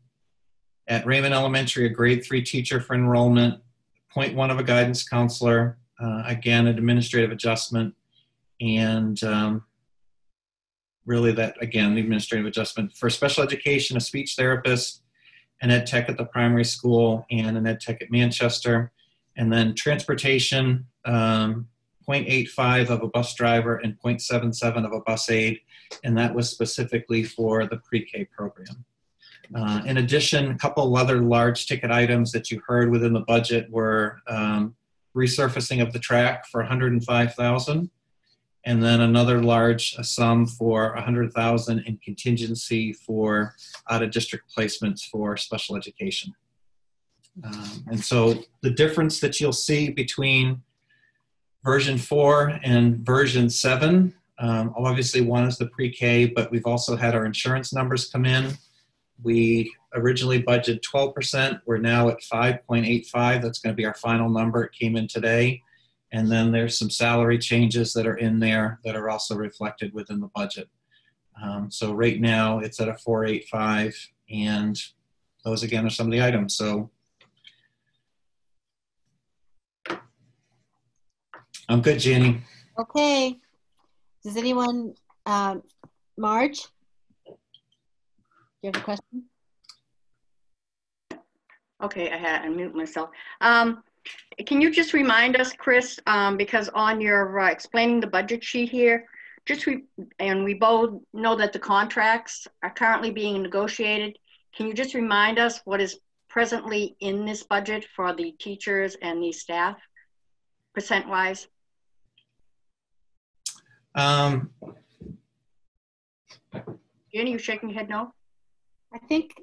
at Raymond Elementary, a grade 3 teacher for enrollment, 0.1 of a guidance counselor, again, an administrative adjustment, and really that, again, the administrative adjustment for special education, a speech therapist, an ed tech at the primary school, and an ed tech at Manchester, and then transportation, 0.85 of a bus driver and 0.77 of a bus aide, and that was specifically for the pre-K program. In addition, a couple of other large ticket items that you heard within the budget were resurfacing of the track for $105,000, and then another large sum for $100,000 in contingency for out-of-district placements for special education. And so the difference that you'll see between version 4 and version 7, obviously one is the pre-K, but we've also had our insurance numbers come in. We originally budgeted 12%. We're now at 5.85. That's going to be our final number. It came in today. And then there's some salary changes that are in there that are also reflected within the budget. So right now it's at a 4.85, and those again are some of the items. So I'm good, Jenny. Okay. Does anyone, Marge? Do you have a question? Okay, I had to mute myself. Can you just remind us, Chris, because on your explaining the budget sheet here, and we both know that the contracts are currently being negotiated. Can you just remind us what is presently in this budget for the teachers and the staff, percent-wise? Um, Jenny, you shaking your head no? I think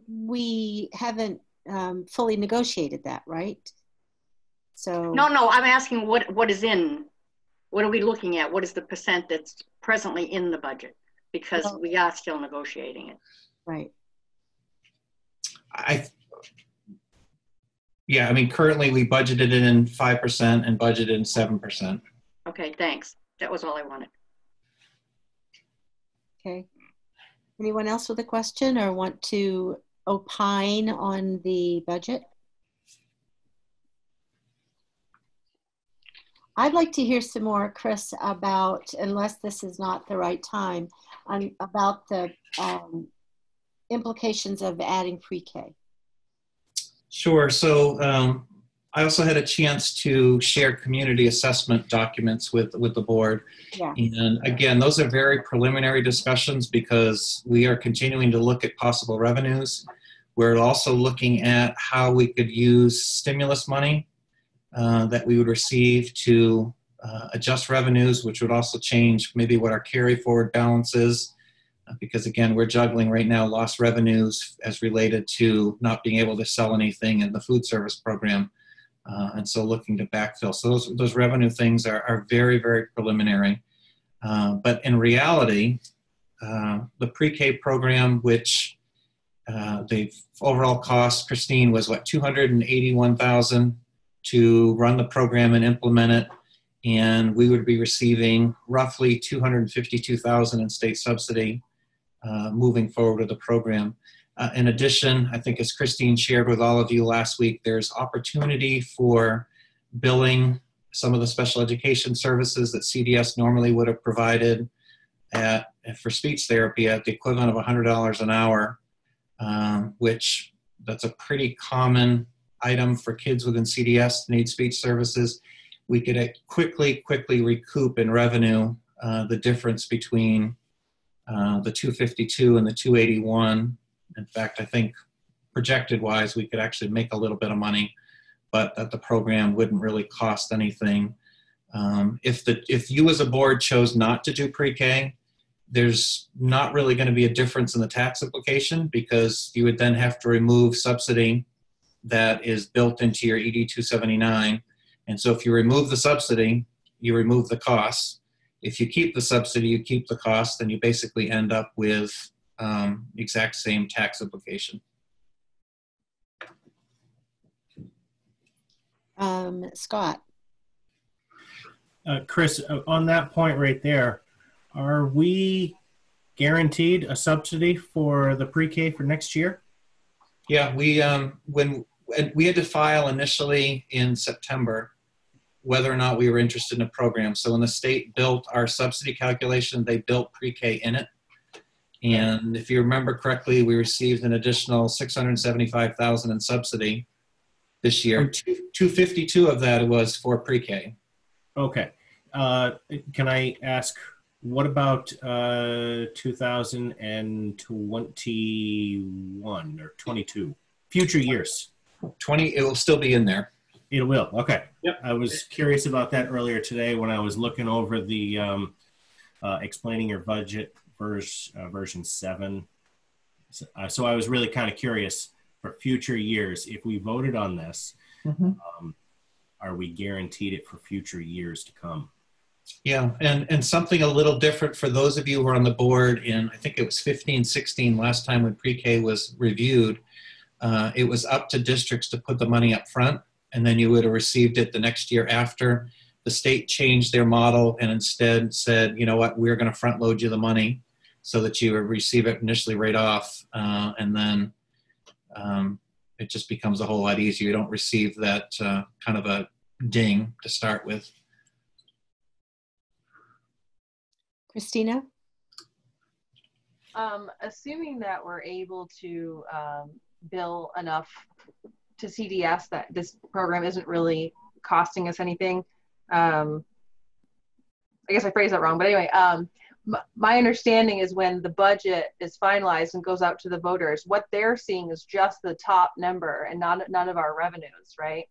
we haven't fully negotiated that, right? So No, I'm asking what is in, what are we looking at? What is the percent that's presently in the budget? Because we are still negotiating it. Right. Yeah, I mean, currently we budgeted it in 5% and budgeted in 7%. Okay, thanks. That was all I wanted. Okay. Anyone else with a question or want to opine on the budget? I'd like to hear some more, Chris, about, unless this is not the right time, about the implications of adding pre-K. Sure. So I also had a chance to share community assessment documents with the board. Yeah. And again, those are very preliminary discussions because we are continuing to look at possible revenues. We're also looking at how we could use stimulus money that we would receive to adjust revenues, which would also change maybe what our carry forward balance is. Because again, we're juggling right now lost revenues as related to not being able to sell anything in the food service program. And so looking to backfill. So those revenue things are very, very preliminary. But in reality, the pre-K program, which the overall cost, Christine, was what, $281,000 to run the program and implement it. And we would be receiving roughly $252,000 in state subsidy moving forward with the program. In addition, I think as Christine shared with all of you last week, there's opportunity for billing some of the special education services that CDS normally would have provided for speech therapy at the equivalent of $100 an hour, which that's a pretty common item for kids within CDS that need speech services. We could quickly recoup in revenue the difference between the 252 and the 281. In fact, I think projected wise, we could actually make a little bit of money, but that the program wouldn't really cost anything. If you as a board chose not to do pre-K, there's not really going to be a difference in the tax implication because you would then have to remove subsidy that is built into your ED 279. And so if you remove the subsidy, you remove the costs. If you keep the subsidy, you keep the cost, and you basically end up with exact same tax implication. Scott. Chris, on that point right there, are we guaranteed a subsidy for the pre-K for next year? Yeah, when we had to file initially in September whether or not we were interested in a program. So when the state built our subsidy calculation, they built pre-K in it. And if you remember correctly, we received an additional $675,000 in subsidy this year. 252 of that was for pre-K. Okay. Can I ask, what about 2021 or 22? Future years? 20, it will still be in there. It will, okay. Yep. I was curious about that earlier today when I was looking over the explaining your budget version 7. So I was really kind of curious for future years, if we voted on this, are we guaranteed it for future years to come? Yeah, and something a little different for those of you who are on the board in, I think it was 15, 16, last time when pre-K was reviewed, it was up to districts to put the money up front, and then you would have received it the next year after. The state changed their model and instead said, you know what, we're going to front load you the money so that you receive it initially right off, and then it just becomes a whole lot easier. You don't receive that kind of a ding to start with. Christina? Assuming that we're able to bill enough to CDS that this program isn't really costing us anything, I guess I phrased that wrong, but anyway, my understanding is when the budget is finalized and goes out to the voters, what they're seeing is just the top number and none of our revenues, right?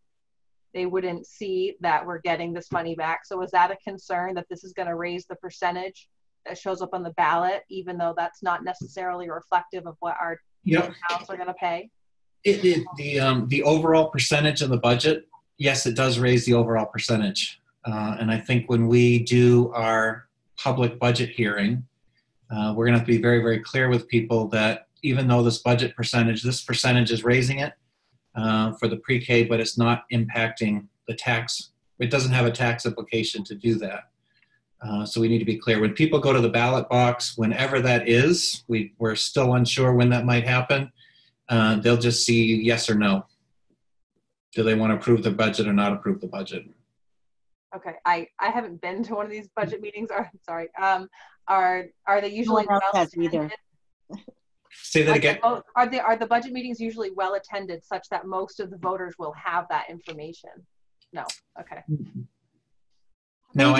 They wouldn't see that we're getting this money back. So is that a concern that this is going to raise the percentage that shows up on the ballot, even though that's not necessarily reflective of what our towns are going to pay? The overall percentage of the budget, yes, it does raise the overall percentage. And I think when we do our public budget hearing, we're going to have to be very, very clear with people that even though this percentage is raising it for the pre-K, but it's not impacting the tax. It doesn't have a tax implication to do that. So we need to be clear. When people go to the ballot box, whenever that is, we're still unsure when that might happen. They'll just see yes or no. Do they want to approve the budget or not approve the budget? Okay, I haven't been to one of these budget meetings. Sorry. Are they usually well attended? Say that again. Are the budget meetings usually well attended such that most of the voters will have that information? No. Okay. No.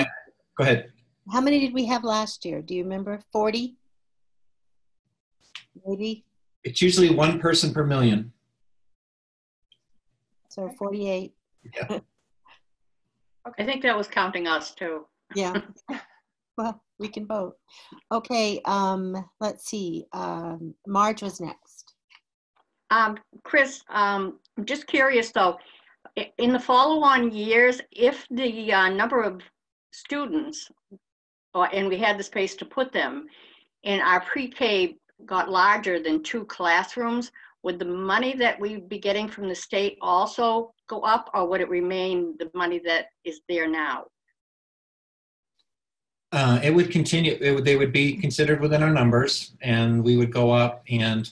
Go ahead. How many did we have last year? Do you remember? 40? Maybe. It's usually one person per million. So 48. Yeah. I think that was counting us too. Yeah. Well, we can vote. Okay, let's see. Marge was next. Chris, I'm just curious though, in the follow-on years, if the number of students, and we had the space to put them, and our pre-K got larger than 2 classrooms, would the money that we'd be getting from the state also go up, or would it remain the money that is there now? It would continue. They would be considered within our numbers, and we would go up. And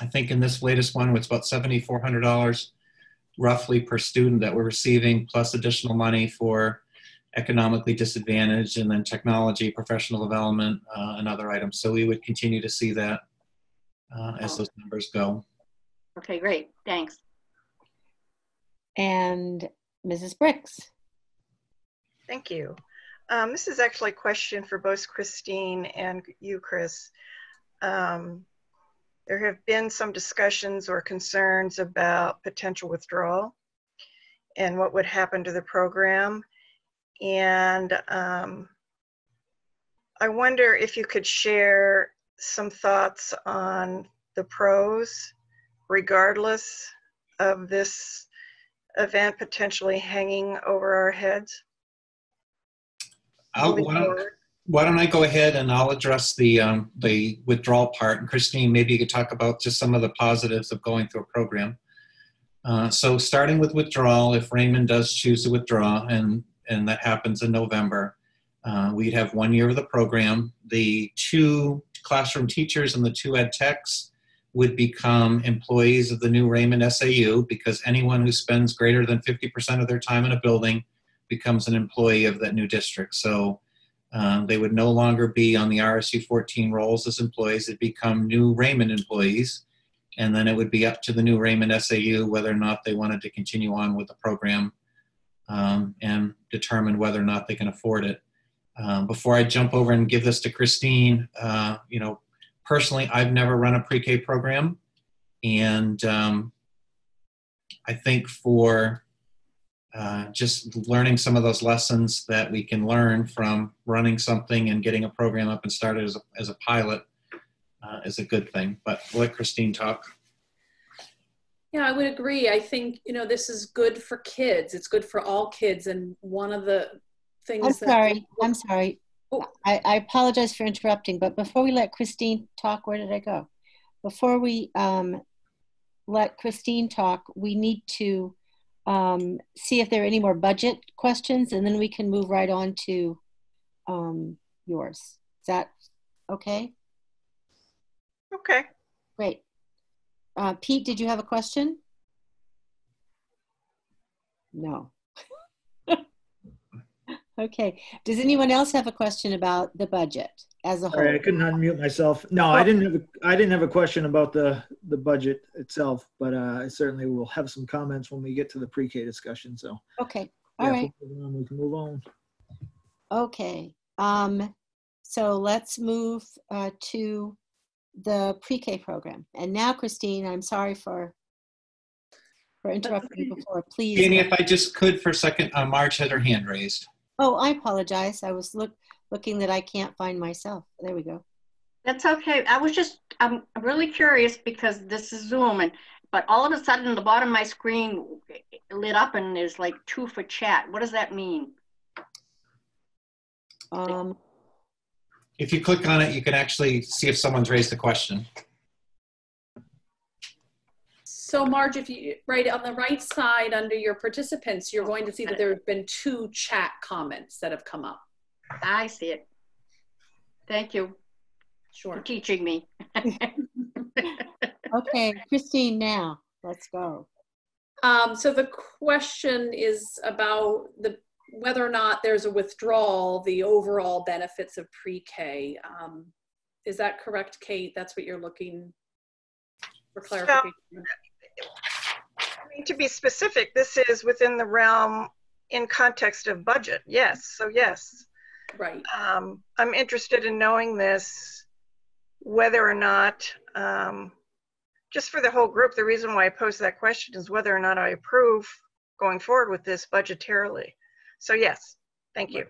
I think in this latest one, it's about $7,400 roughly per student that we're receiving, plus additional money for economically disadvantaged, and then technology, professional development, and other items. So we would continue to see that as those numbers go. Okay, great. Thanks. And Mrs. Briggs. Thank you. This is actually a question for both Christine and you, Chris. There have been some discussions or concerns about potential withdrawal and what would happen to the program. And I wonder if you could share some thoughts on the pros, regardless of this event potentially hanging over our heads. Why don't I go ahead and I'll address the withdrawal part. And Christine, maybe you could talk about just some of the positives of going through a program. So starting with withdrawal, if Raymond does choose to withdraw, and that happens in November, we'd have 1 year of the program. The 2 classroom teachers and the 2 ed techs would become employees of the new Raymond SAU, because anyone who spends greater than 50% of their time in a building becomes an employee of that new district. So they would no longer be on the RSU 14 rolls as employees. They'd become new Raymond employees. And then it would be up to the new Raymond SAU whether or not they wanted to continue on with the program and determine whether or not they can afford it. Before I jump over and give this to Christine, personally, I've never run a pre-K program. And I think for just learning some of those lessons that we can learn from running something and getting a program up and started as a pilot is a good thing. But we'll let Christine talk. Yeah, I would agree. I think, this is good for kids. It's good for all kids. And one of the things I'm sorry. Oh. I apologize for interrupting, but before we let Christine talk, where did I go? Before we let Christine talk, we need to see if there are any more budget questions, and then we can move right on to yours. Is that okay? Okay. Great. Pete, did you have a question? No. Okay. Does anyone else have a question about the budget as a whole? Sorry, I couldn't unmute myself. No, I didn't have a question about the budget itself, but I certainly will have some comments when we get to the pre-K discussion. So okay. All right. We can move on. Okay. So let's move to the pre-K program. And now, Christine, I'm sorry for interrupting you before. Please. Jenny, if I just could for a second, Marge had her hand raised. Oh, I apologize. I was looking that I can't find myself. There we go. That's okay. I'm really curious because this is Zoom, but all of a sudden the bottom of my screen lit up and there's like 2 for chat. What does that mean? If you click on it, you can actually see if someone's raised a question. So Marge, if you, right on the right side under your participants, you're going to see that there have been 2 chat comments that have come up. I see it. Thank you. Sure. For teaching me. Okay, Christine, now let's go. So the question is about whether or not there's a withdrawal, the overall benefits of pre-K. Is that correct, Kate? That's what you're looking for clarification? So, I mean, to be specific, this is within the realm in context of budget. Yes, so yes. Right. I'm interested in knowing this, whether or not, just for the whole group, the reason why I posed that question is whether or not I approve going forward with this budgetarily. So yes, thank you.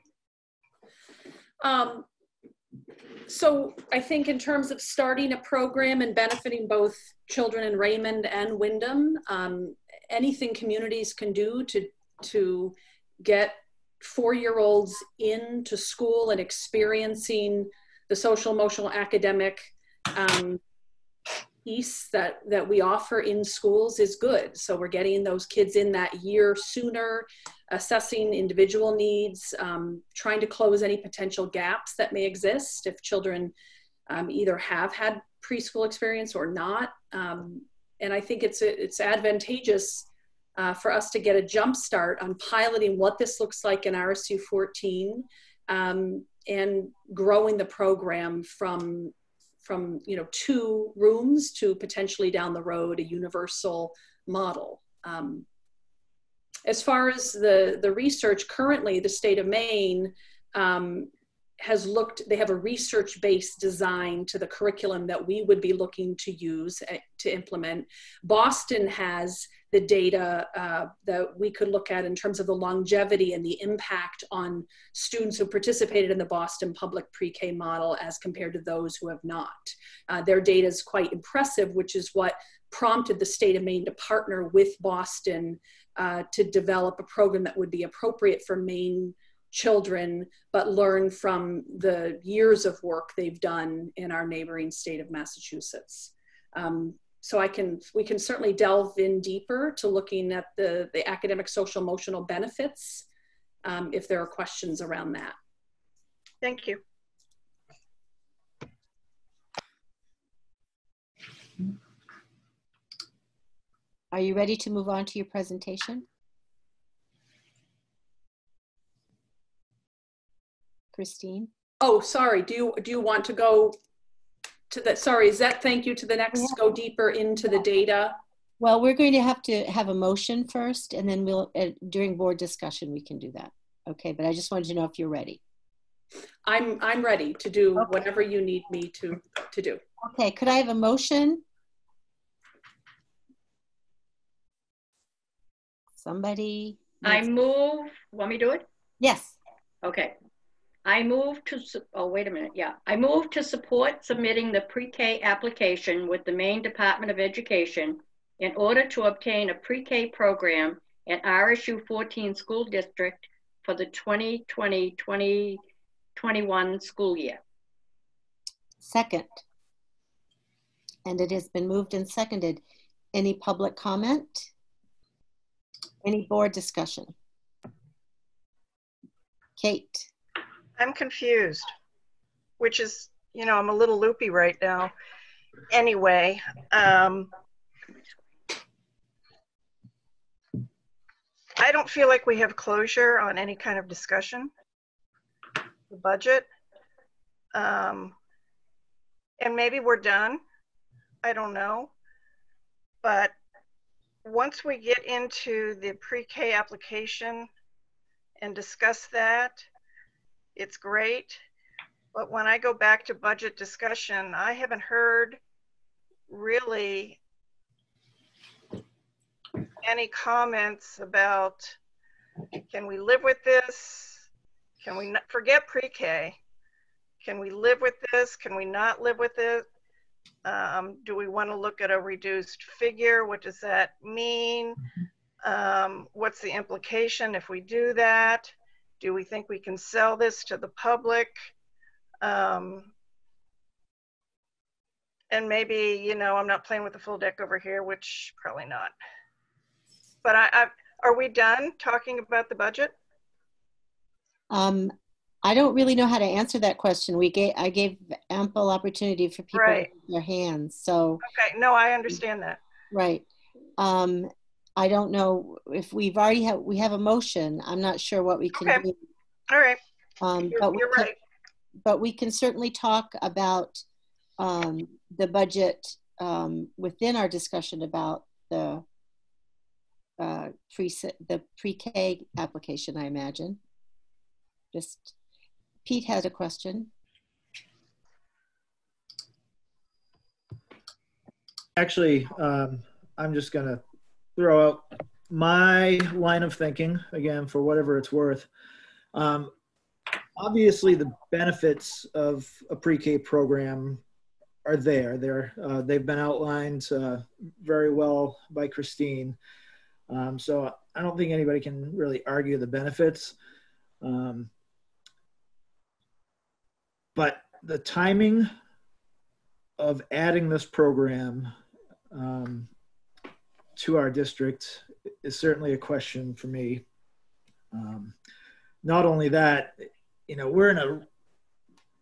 So I think in terms of starting a program and benefiting both children in Raymond and Windham, anything communities can do to get 4-year-olds into school and experiencing the social, emotional, academic piece that we offer in schools is good. So we're getting those kids in that year sooner, assessing individual needs, trying to close any potential gaps that may exist if children either have had preschool experience or not. And I think it's advantageous for us to get a jump start on piloting what this looks like in RSU 14 and growing the program from 2 rooms to potentially down the road a universal model. As far as the research, currently the state of Maine has looked, they have a research-based design to the curriculum that we would be looking to use to implement. Boston has the data that we could look at in terms of the longevity and the impact on students who participated in the Boston public pre-K model as compared to those who have not. Their data is quite impressive, which is what prompted the state of Maine to partner with Boston to develop a program that would be appropriate for Maine children, but learn from the years of work they've done in our neighboring state of Massachusetts. So we can certainly delve in deeper to looking at the academic, social, emotional benefits if there are questions around that. Thank you. Are you ready to move on to your presentation? Christine? Oh, sorry. Do you want to go to that? Sorry, is that thank you to the next, go deeper into the data? Well, we're going to have a motion first, and then we'll, during board discussion, we can do that. Okay, but I just wanted to know if you're ready. I'm ready to do whatever you need me to do. Okay, could I have a motion? Somebody? I move, want me to do it? Yes. Okay. I move to, oh, wait a minute. Yeah. I move to support submitting the pre-K application with the Maine Department of Education in order to obtain a pre-K program at RSU 14 school district for the 2020-2021 school year. Second. And it has been moved and seconded. Any public comment? Any board discussion? Kate? I'm confused, which is, I'm a little loopy right now. Anyway, I don't feel like we have closure on any kind of discussion, the budget. And maybe we're done. I don't know. But once we get into the pre-K application and discuss that, it's great. But when I go back to budget discussion, I haven't heard really any comments about, can we live with this? Can we not forget pre-K? Can we live with this? Can we not live with it? Do we want to look at a reduced figure? What does that mean? What's the implication if we do that? Do we think we can sell this to the public? And maybe, you know, I'm not playing with the full deck over here, which probably not. But are we done talking about the budget? I don't really know how to answer that question. I gave ample opportunity for people to raise their hands. So okay, no, I understand that. Right. I don't know if we have a motion. I'm not sure what we can do. All right. You're right. But we can certainly talk about the budget within our discussion about the pre-K application, I imagine. Just Pete has a question. Actually, I'm just going to throw out my line of thinking, again, for whatever it's worth. Obviously, the benefits of a pre-K program are there. They've been outlined very well by Christine. So I don't think anybody can really argue the benefits. But the timing of adding this program to our district is certainly a question for me. Not only that, you know, we're in a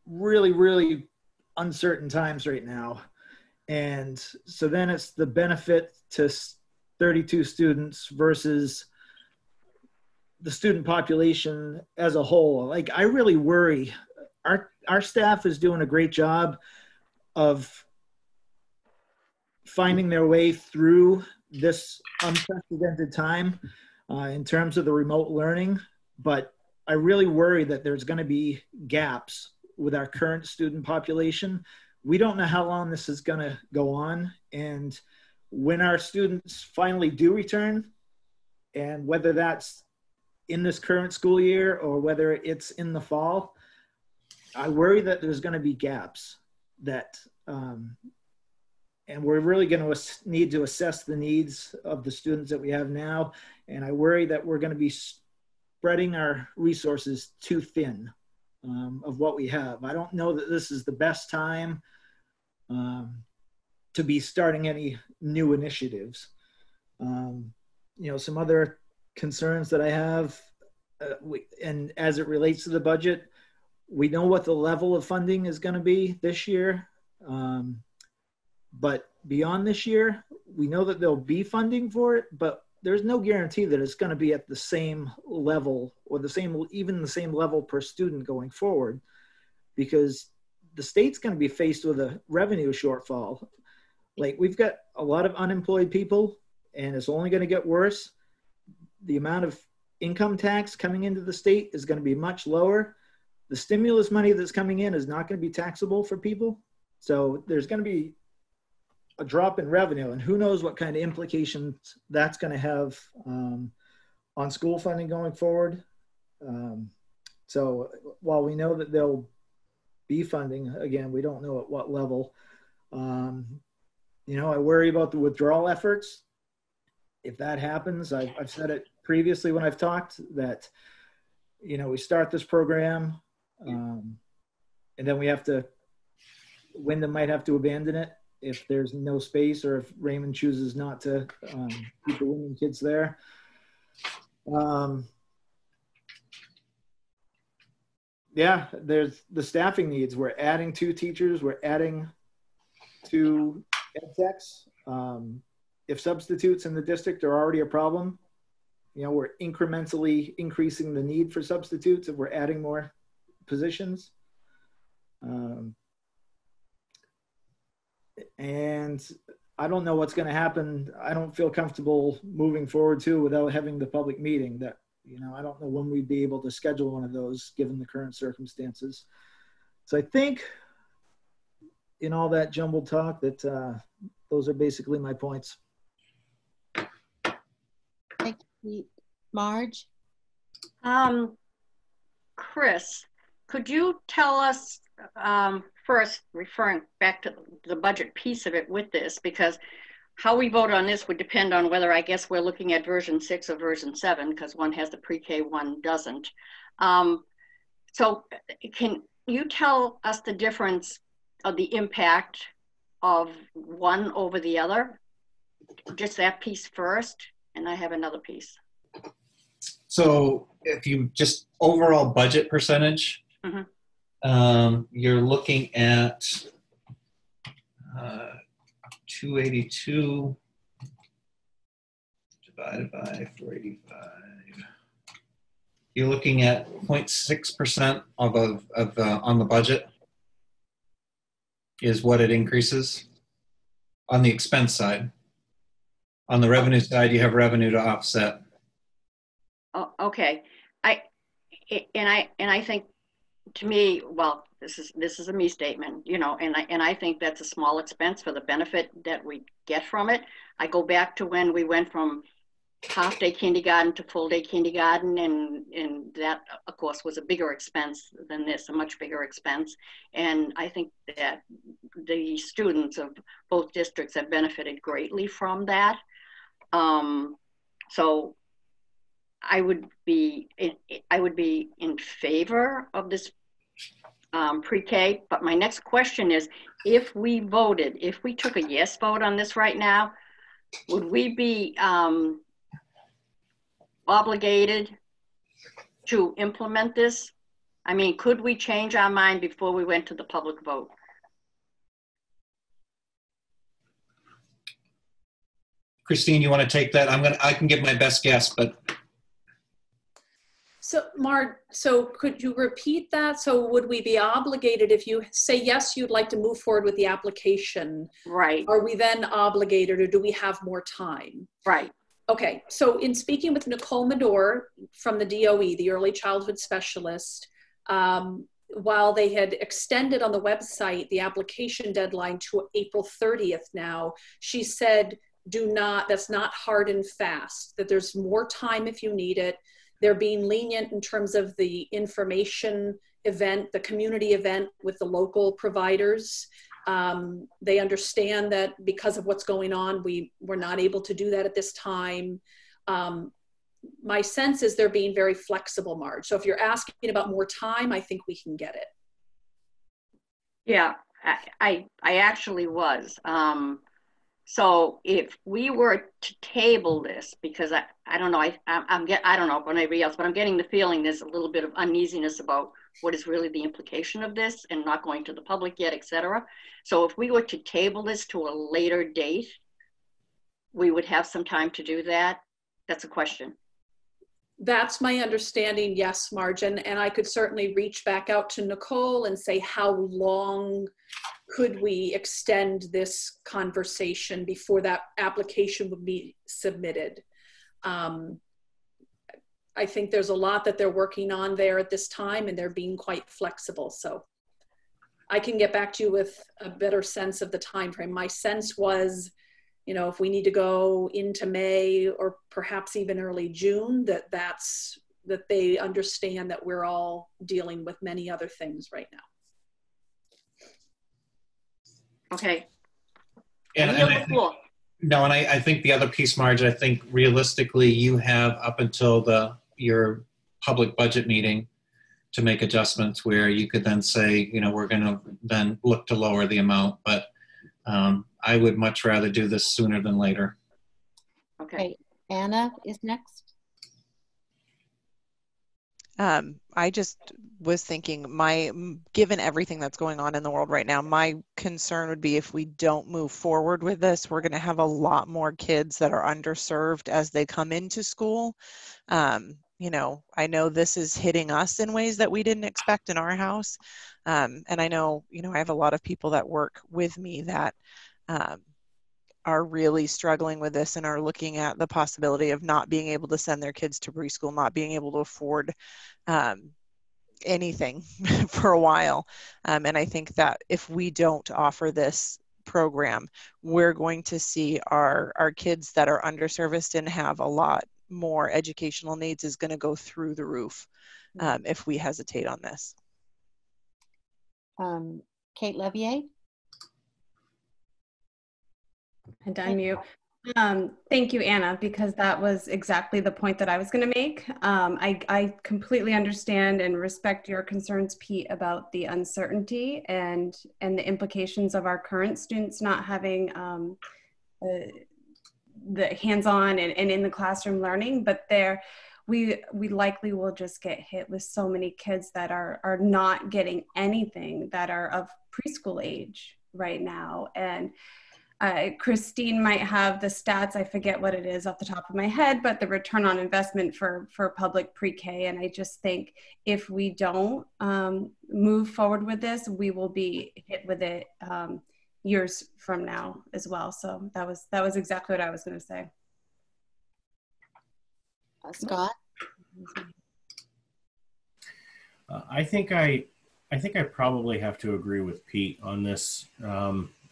really, really uncertain times right now. And so then it's the benefit to 32 students versus the student population as a whole. Like, I really worry. Our staff is doing a great job of finding their way through this unprecedented time in terms of the remote learning. But I really worry that there's going to be gaps with our current student population. We don't know how long this is going to go on. And when our students finally do return, and whether that's in this current school year or whether it's in the fall, I worry that there's going to be gaps that, and we're really going to need to assess the needs of the students that we have now. And I worry that we're going to be spreading our resources too thin of what we have. I don't know that this is the best time to be starting any new initiatives. You know, some other concerns that I have, and as it relates to the budget, we know what the level of funding is going to be this year. But beyond this year, we know that there'll be funding for it, but there's no guarantee that it's going to be at the same level or even the same level per student going forward, because the state's going to be faced with a revenue shortfall. Like, we've got a lot of unemployed people, and it's only going to get worse. The amount of income tax coming into the state is going to be much lower. The stimulus money that's coming in is not going to be taxable for people. So there's going to be a drop in revenue, and who knows what kind of implications that's going to have on school funding going forward. So while we know that there'll be funding, again, we don't know at what level. You know, I worry about the withdrawal efforts. If that happens, I've said it previously when I've talked that, you know, we start this program and then Wyndham might have to abandon it if there's no space, or if Raymond chooses not to keep the Wyndham kids there. Yeah, there's the staffing needs. We're adding 2 teachers. We're adding 2 ed techs. If substitutes in the district are already a problem, you know, we're incrementally increasing the need for substitutes if we're adding more positions. And I don't know what's going to happen. I don't feel comfortable moving forward too without having the public meeting that you know, I don't know when we'd be able to schedule one of those given the current circumstances. So I think in all that jumbled talk that those are basically my points. Thank you, Marge. Chris, could you tell us, first, referring back to the budget piece of it with this, because how we vote on this would depend on whether, I guess, we're looking at version 6 or version 7, because one has the pre-K, one doesn't. So can you tell us the difference of the impact of one over the other? Just that piece first, and I have another piece. So if you just overall budget percentage, you're looking at 282 divided by 485. You're looking at 0.6% on the budget is what it increases on the expense side. On the revenue side, you have revenue to offset. Oh, okay. I think, to me, well, this is a me statement, you know, and I think that's a small expense for the benefit that we get from it. I go back to when we went from half-day kindergarten to full-day kindergarten, and that, of course, was a bigger expense than this, a much bigger expense. And I think that the students of both districts have benefited greatly from that. So I would be in favor of this pre-K, but my next question is, if we took a yes vote on this right now, would we be obligated to implement this? I mean, could we change our mind before we went to the public vote? Christine, you want to take that? I can give my best guess, but. So Mark, so could you repeat that? So would we be obligated if you say, yes, you'd like to move forward with the application? Right. Are we then obligated, or do we have more time? Right. Okay, so in speaking with Nicole Medor from the DOE, the Early Childhood Specialist, while they had extended on the website the application deadline to April 30th now, she said, that's not hard and fast, that there's more time if you need it. They're being lenient in terms of the information event, the community event with the local providers. They understand that because of what's going on, we're not able to do that at this time. My sense is they're being very flexible, Marge. So if you're asking about more time, I think we can get it. Yeah, I actually was. So if we were to table this, because I don't know, I don't know about anybody else, but I'm getting the feeling there's a little bit of uneasiness about what is really the implication of this and not going to the public yet, etc. So if we were to table this to a later date, we would have some time to do that. That's a question. That's my understanding, yes, Marge. And I could certainly reach back out to Nicole and say, how long could we extend this conversation before that application would be submitted? I think there's a lot that they're working on there at this time, and they're being quite flexible. So I can get back to you with a better sense of the time frame. My sense was, you know, if we need to go into May or perhaps even early June, that they understand that we're all dealing with many other things right now. Okay. And I think the other piece, Marge, I think realistically you have up until your public budget meeting to make adjustments where you could then say, you know, we're going to then look to lower the amount, but I would much rather do this sooner than later. Okay, Anna is next. I just was thinking, given everything that's going on in the world right now, my concern would be if we don't move forward with this, we're going to have a lot more kids that are underserved as they come into school. You know, I know this is hitting us in ways that we didn't expect in our house. And I know, you know, I have a lot of people that work with me that are really struggling with this and are looking at the possibility of not being able to send their kids to preschool, not being able to afford anything for a while. And I think that if we don't offer this program, we're going to see our kids that are underserviced and have a lot more educational needs is going to go through the roof if we hesitate on this. Kate Levier. And unmute. Thank you, Anna, because that was exactly the point that I was going to make. I completely understand and respect your concerns, Pete, about the uncertainty and the implications of our current students not having the hands-on and in the classroom learning, but we likely will just get hit with so many kids that are not getting anything that are of preschool age right now. And Christine might have the stats, I forget what it is off the top of my head, but the return on investment for public pre-K. And I just think if we don't move forward with this, we will be hit with it years from now as well. So that was exactly what I was going to say. Scott? I think I probably have to agree with Pete on this.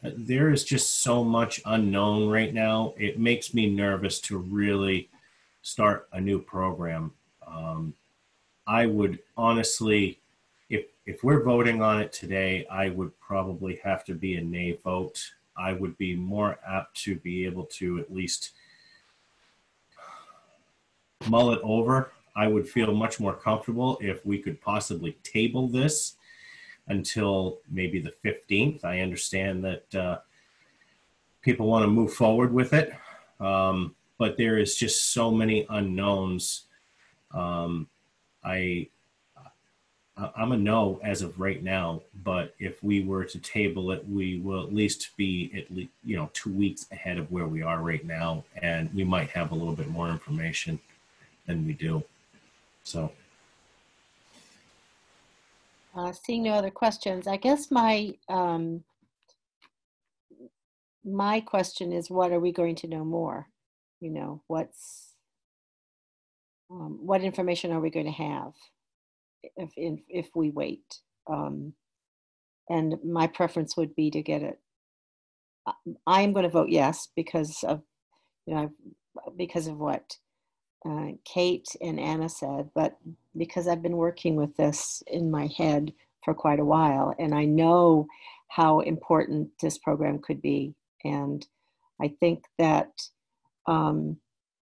There is just so much unknown right now. It makes me nervous to really start a new program. I would honestly, if we're voting on it today, I would probably have to be a nay vote. I would be more apt to be able to at least mull it over. I would feel much more comfortable if we could possibly table this until maybe the 15th. I understand that people want to move forward with it, but there is just so many unknowns. I'm a no as of right now, but if we were to table it, we will at least be 2 weeks ahead of where we are right now, and we might have a little bit more information than we do. So. Seeing no other questions, I guess my my question is, what are we going to know more? You know, what information are we going to have if we wait? And my preference would be to get it. I'm going to vote yes because of what Kate and Anna said, but because I've been working with this in my head for quite a while, and I know how important this program could be. And I think that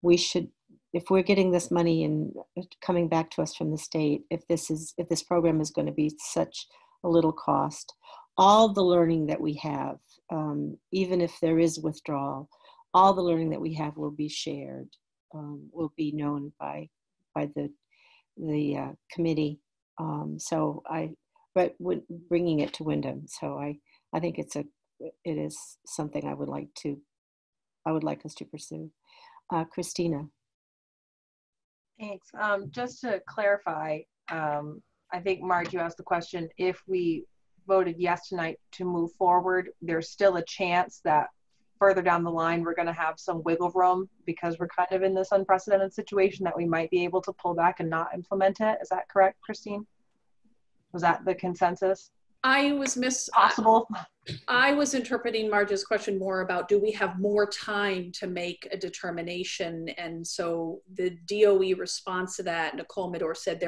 we should, if we're getting this money and coming back to us from the state, if this program is going to be such a little cost, all the learning that we have, even if there is withdrawal, all the learning that we have will be shared, will be known by the committee. But bringing it to Wyndham. So I think it is something I would like us to pursue. Christina. Thanks. Just to clarify, I think Marge, you asked the question, if we voted yes tonight to move forward, there's still a chance that further down the line, we're going to have some wiggle room because we're kind of in this unprecedented situation that we might be able to pull back and not implement it. Is that correct, Christine? Was that the consensus? I was interpreting Marge's question more about, do we have more time to make a determination? And so the DOE response to that, Nicole Medor said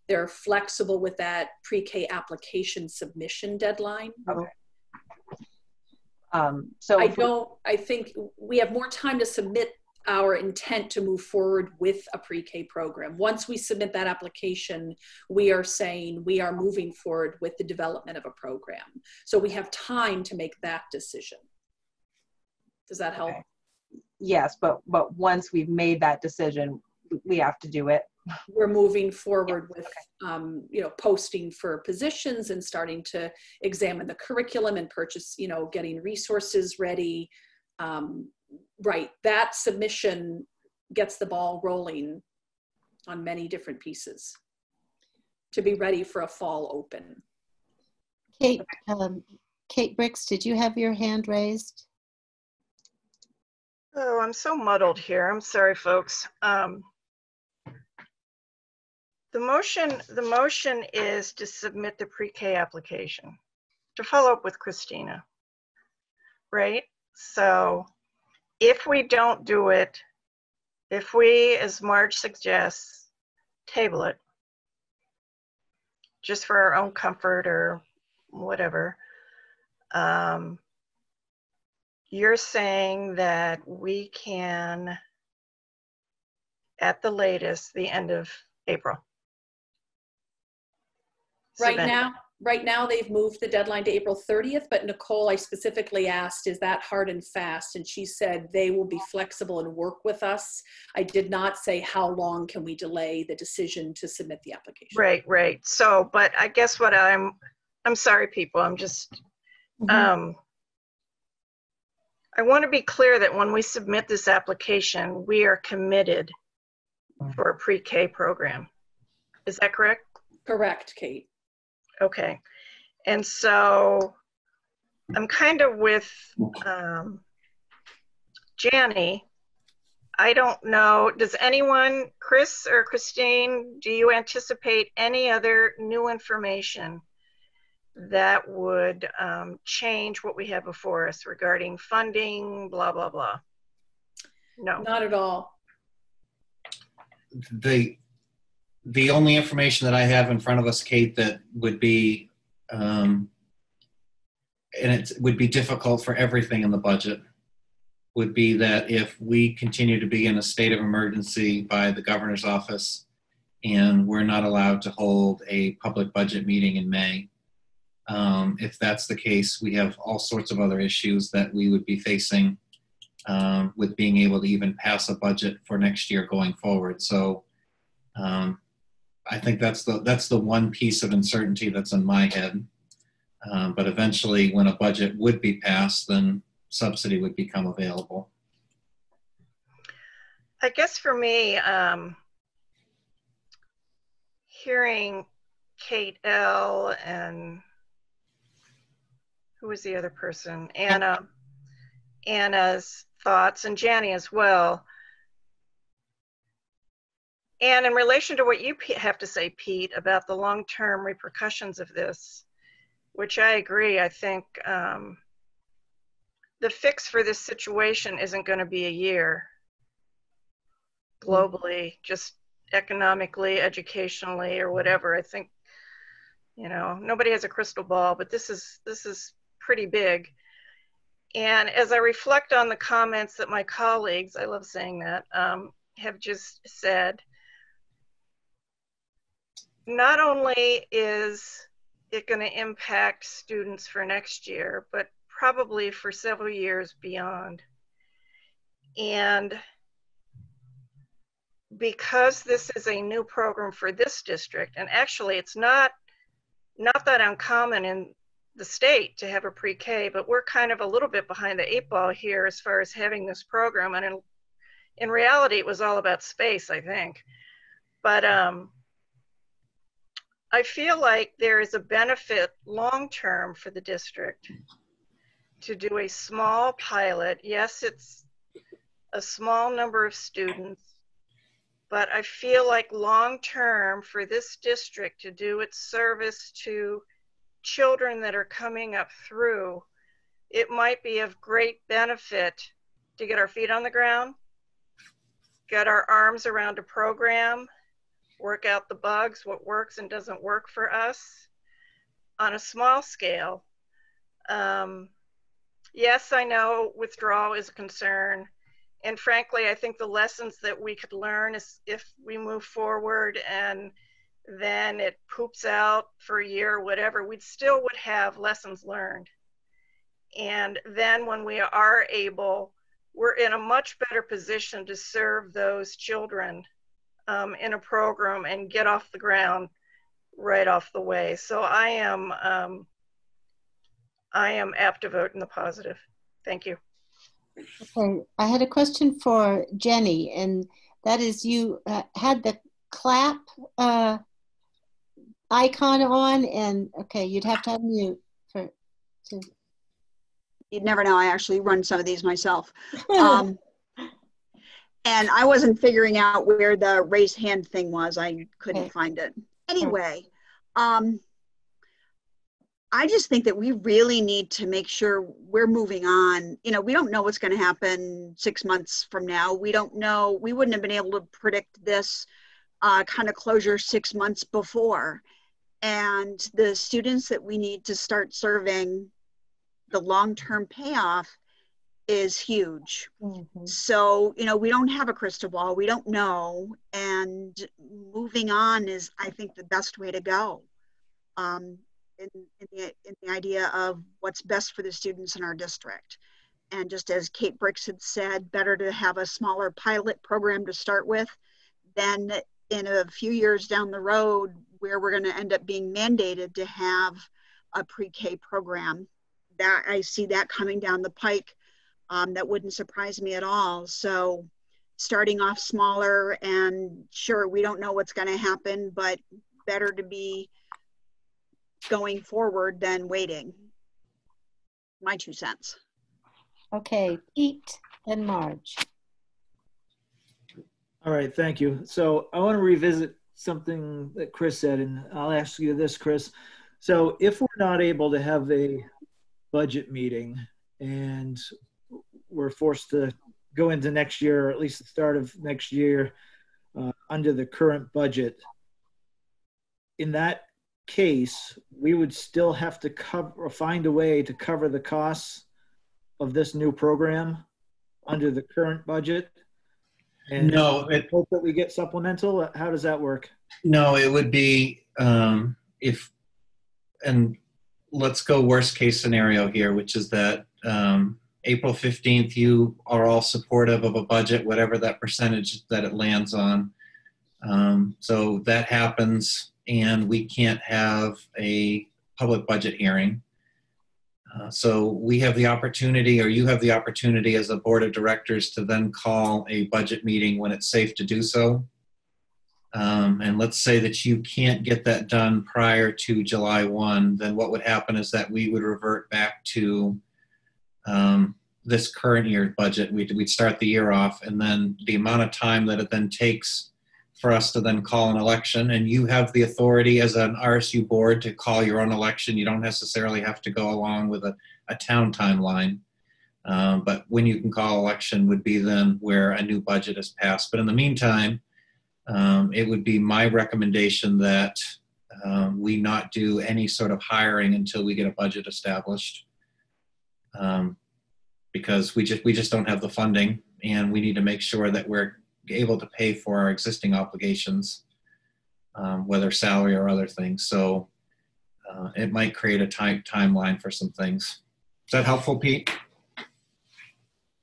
they're flexible with that pre-K application submission deadline. Okay. I think we have more time to submit our intent to move forward with a pre-K program. Once we submit that application, we are saying we are moving forward with the development of a program. So we have time to make that decision. Does that help? Okay. Yes, but once we've made that decision, we have to do it. We're moving forward with, posting for positions and starting to examine the curriculum and purchase, getting resources ready. Right, that submission gets the ball rolling on many different pieces to be ready for a fall open. Kate, Kate Bricks, did you have your hand raised? Oh, I'm so muddled here. I'm sorry, folks. The motion is to submit the pre-K application, to follow up with Christina, right? So if we don't do it, if we, as Marge suggests, table it, just for our own comfort or whatever, you're saying that we can, at the latest, the end of April. Right now they've moved the deadline to April 30th, but Nicole, I specifically asked, is that hard and fast? And she said they will be flexible and work with us. I did not say how long can we delay the decision to submit the application. Right. So, but I guess what I'm sorry, people, I'm just, I want to be clear that when we submit this application, we are committed for a pre-K program. Is that correct? Correct, Kate. Okay. And so I'm kind of with Janie. I don't know, does anyone, Chris or Christine, do you anticipate any other new information that would change what we have before us regarding funding, blah, blah, blah? No. Not at all. The only information that I have in front of us, Kate, that would be, and it would be difficult for everything in the budget, would be that if we continue to be in a state of emergency by the governor's office and we're not allowed to hold a public budget meeting in May, if that's the case, we have all sorts of other issues that we would be facing with being able to even pass a budget for next year going forward. So I think that's the one piece of uncertainty that's in my head. But eventually, when a budget would be passed, then subsidy would become available. I guess for me, hearing Kate L. and who was the other person? Anna's thoughts, and Janie as well. And in relation to what you have to say, Pete, about the long-term repercussions of this, which I agree, I think the fix for this situation isn't going to be a year globally, just economically, educationally, or whatever. I think, you know, nobody has a crystal ball, but this is pretty big. And as I reflect on the comments that my colleagues, I love saying that, have just said, not only is it going to impact students for next year, but probably for several years beyond. And because this is a new program for this district, and actually it's not that uncommon in the state to have a pre-K, but we're kind of a little bit behind the 8 ball here as far as having this program. And in reality, it was all about space, I think. But I feel like there is a benefit long-term for the district to do a small pilot. Yes, it's a small number of students, but I feel like long-term for this district to do its service to children that are coming up through, it might be of great benefit to get our feet on the ground, get our arms around a program, work out the bugs, what works and doesn't work for us on a small scale. Yes, I know withdrawal is a concern. And frankly, I think the lessons that we could learn is if we move forward and then it poops out for a year or whatever, we still would have lessons learned. And then when we are able, we're in a much better position to serve those children in a program and get off the ground right off the way. So I am apt to vote in the positive. Thank you. Okay, I had a question for Jenny, and that is you had the clap icon on, and okay, you'd have to unmute to. You'd never know, I actually run some of these myself. And I wasn't figuring out where the raise hand thing was. I couldn't find it. Anyway, I just think that we really need to make sure we're moving on. You know, we don't know what's going to happen 6 months from now. We don't know. We wouldn't have been able to predict this kind of closure 6 months before. And the students that we need to start serving, the long-term payoff is huge. So, you know, we don't have a crystal ball. We don't know. And moving on is, I think, the best way to go. In the idea of what's best for the students in our district. And just as Kate Bricks had said, better to have a smaller pilot program to start with than in a few years down the road where we're going to end up being mandated to have a pre-K program. That I see that coming down the pike. That wouldn't surprise me at all. So starting off smaller, and sure, we don't know what's going to happen, but better to be going forward than waiting. My 2 cents. Okay, Pete and Marge. All right, thank you. So I want to revisit something that Chris said, and I'll ask you this, Chris. So if we're not able to have a budget meeting and we're forced to go into next year, or at least the start of next year, under the current budget, in that case, we would still have to cover or find a way to cover the costs of this new program under the current budget. And no, hope that we get supplemental. How does that work? No, it would be if, and let's go worst case scenario here, which is that April 15th, you are all supportive of a budget, whatever that percentage that it lands on. So that happens, and we can't have a public budget hearing. So we have the opportunity, or you have the opportunity as a board of directors, to then call a budget meeting when it's safe to do so. And let's say that you can't get that done prior to July 1, then what would happen is that we would revert back to this current year budget. We'd start the year off, and then the amount of time that it then takes for us to then call an election, and you have the authority as an RSU board to call your own election. You don't necessarily have to go along with a town timeline. But when you can call election would be then where a new budget is passed. But in the meantime, it would be my recommendation that we not do any sort of hiring until we get a budget established. Because we just don't have the funding, and we need to make sure that we're able to pay for our existing obligations, whether salary or other things. So it might create a timeline for some things. Is that helpful, Pete?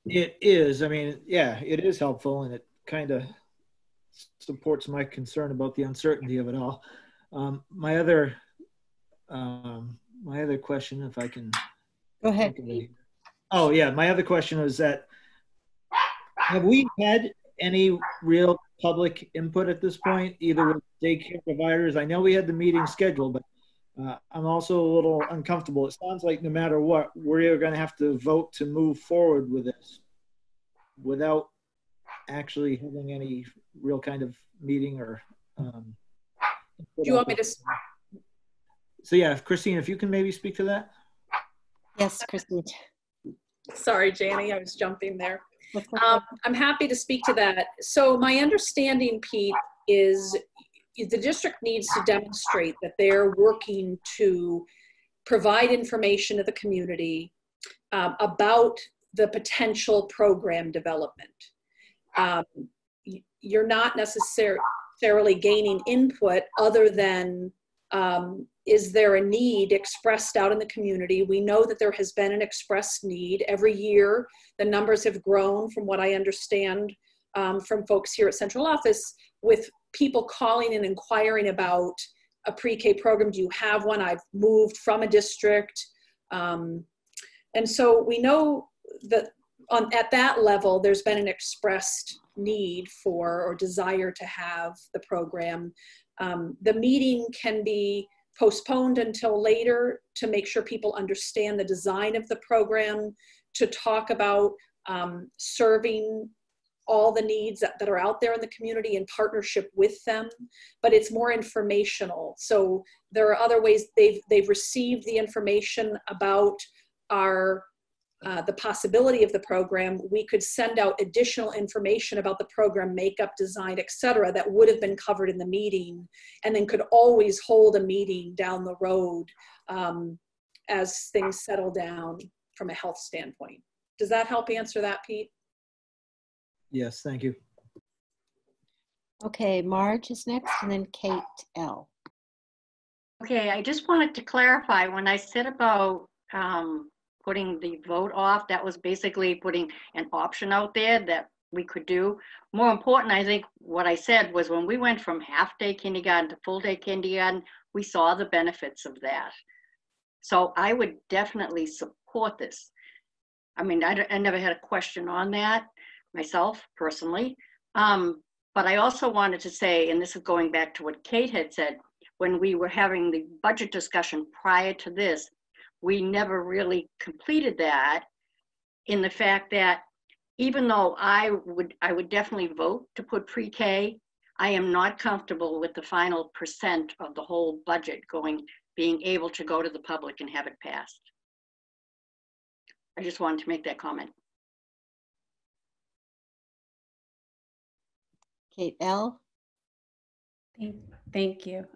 It is. I mean, yeah, it is helpful, and it kind of supports my concern about the uncertainty of it all. My other question, if I can. Go ahead. Oh yeah, my other question was that, have we had any real public input at this point, either with daycare providers? I know we had the meeting scheduled, but I'm also a little uncomfortable. It sounds like no matter what, we're going to have to vote to move forward with this without actually having any real kind of meeting or. Do you want me to? So yeah, Christine, if you can maybe speak to that. Yes, Christine. Sorry, Janie, I was jumping there. I'm happy to speak to that. So my understanding, Pete, is the district needs to demonstrate that they're working to provide information to the community about the potential program development. You're not necessarily gaining input other than is there a need expressed out in the community? We know that there has been an expressed need. Every year, the numbers have grown from what I understand from folks here at Central Office, with people calling and inquiring about a pre-K program. Do you have one? I've moved from a district. And so we know that at that level, there's been an expressed need for or desire to have the program. The meeting can be postponed until later to make sure people understand the design of the program, to talk about serving all the needs that are out there in the community in partnership with them, but it's more informational. So there are other ways they've received the information about our the possibility of the program. We could send out additional information about the program makeup, design, etc., that would have been covered in the meeting, and then could always hold a meeting down the road as things settle down from a health standpoint. Does that help answer that, Pete? Yes, thank you. Okay, Marge is next, and then Kate L. Okay, I just wanted to clarify when I said about putting the vote off, that was basically putting an option out there that we could do. More important, I think what I said was when we went from half-day kindergarten to full-day kindergarten, we saw the benefits of that. So I would definitely support this. I mean, I never had a question on that myself personally. But I also wanted to say, and this is going back to what Kate had said, when we were having the budget discussion prior to this, we never really completed that, in the fact that even though I would definitely vote to put pre-K, I am not comfortable with the final percent of the whole budget being able to go to the public and have it passed. I just wanted to make that comment. Kate L. Thank you.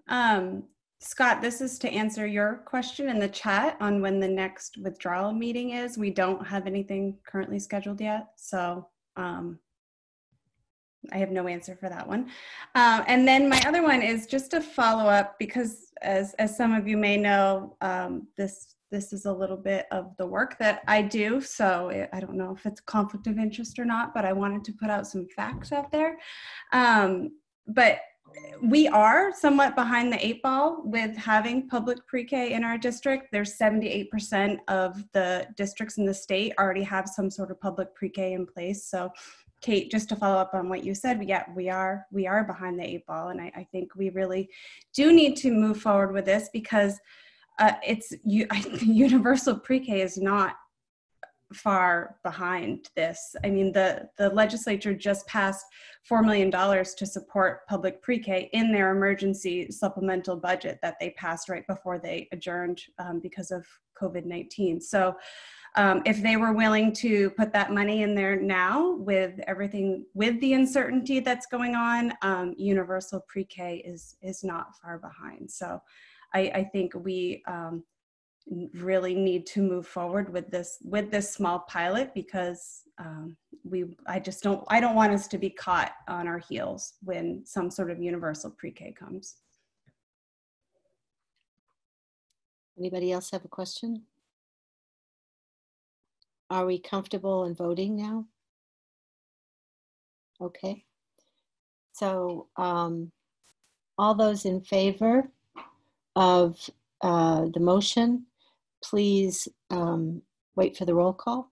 Scott, this is to answer your question in the chat on when the next withdrawal meeting is. We don't have anything currently scheduled yet, so I have no answer for that one. And then my other one is just a follow up, because as some of you may know, this is a little bit of the work that I do, so I don't know if it's a conflict of interest or not, but I wanted to put out some facts out there. But we are somewhat behind the 8 ball with having public pre-K in our district. There's 78% of the districts in the state already have some sort of public pre-K in place. So Kate, just to follow up on what you said, yeah, we are behind the 8 ball. And I think we really do need to move forward with this, because universal pre-K is not far behind this. I mean, the legislature just passed $4 million to support public pre-K in their emergency supplemental budget that they passed right before they adjourned because of COVID-19. So if they were willing to put that money in there now, with everything, with the uncertainty that's going on, universal pre-K is not far behind. So I think we really need to move forward with this small pilot, because I don't want us to be caught on our heels when some sort of universal pre-K comes. Anybody else have a question? Are we comfortable in voting now? Okay. So all those in favor of the motion, please wait for the roll call.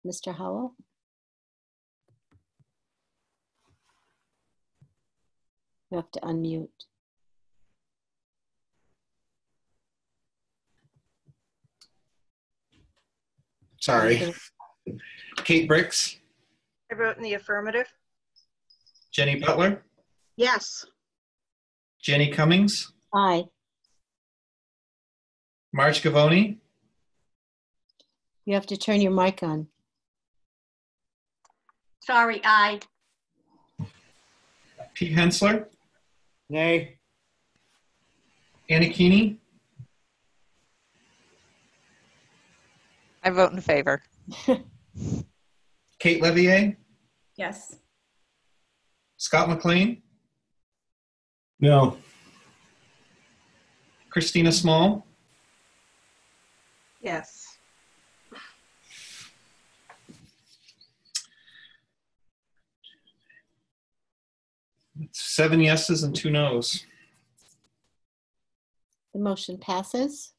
Mr. Howell? You have to unmute. Sorry. Kate Bricks? I vote in the affirmative. Jenny Butler? Yes. Jenny Cummings? Aye. Marge Gavoni? You have to turn your mic on. Sorry, aye. Pete Hensler? Nay. Anna Keeney? I vote in favor. Kate Levier? Yes. Scott McLean? No. Christina Small? Yes. It's 7 yeses and 2 nos. The motion passes.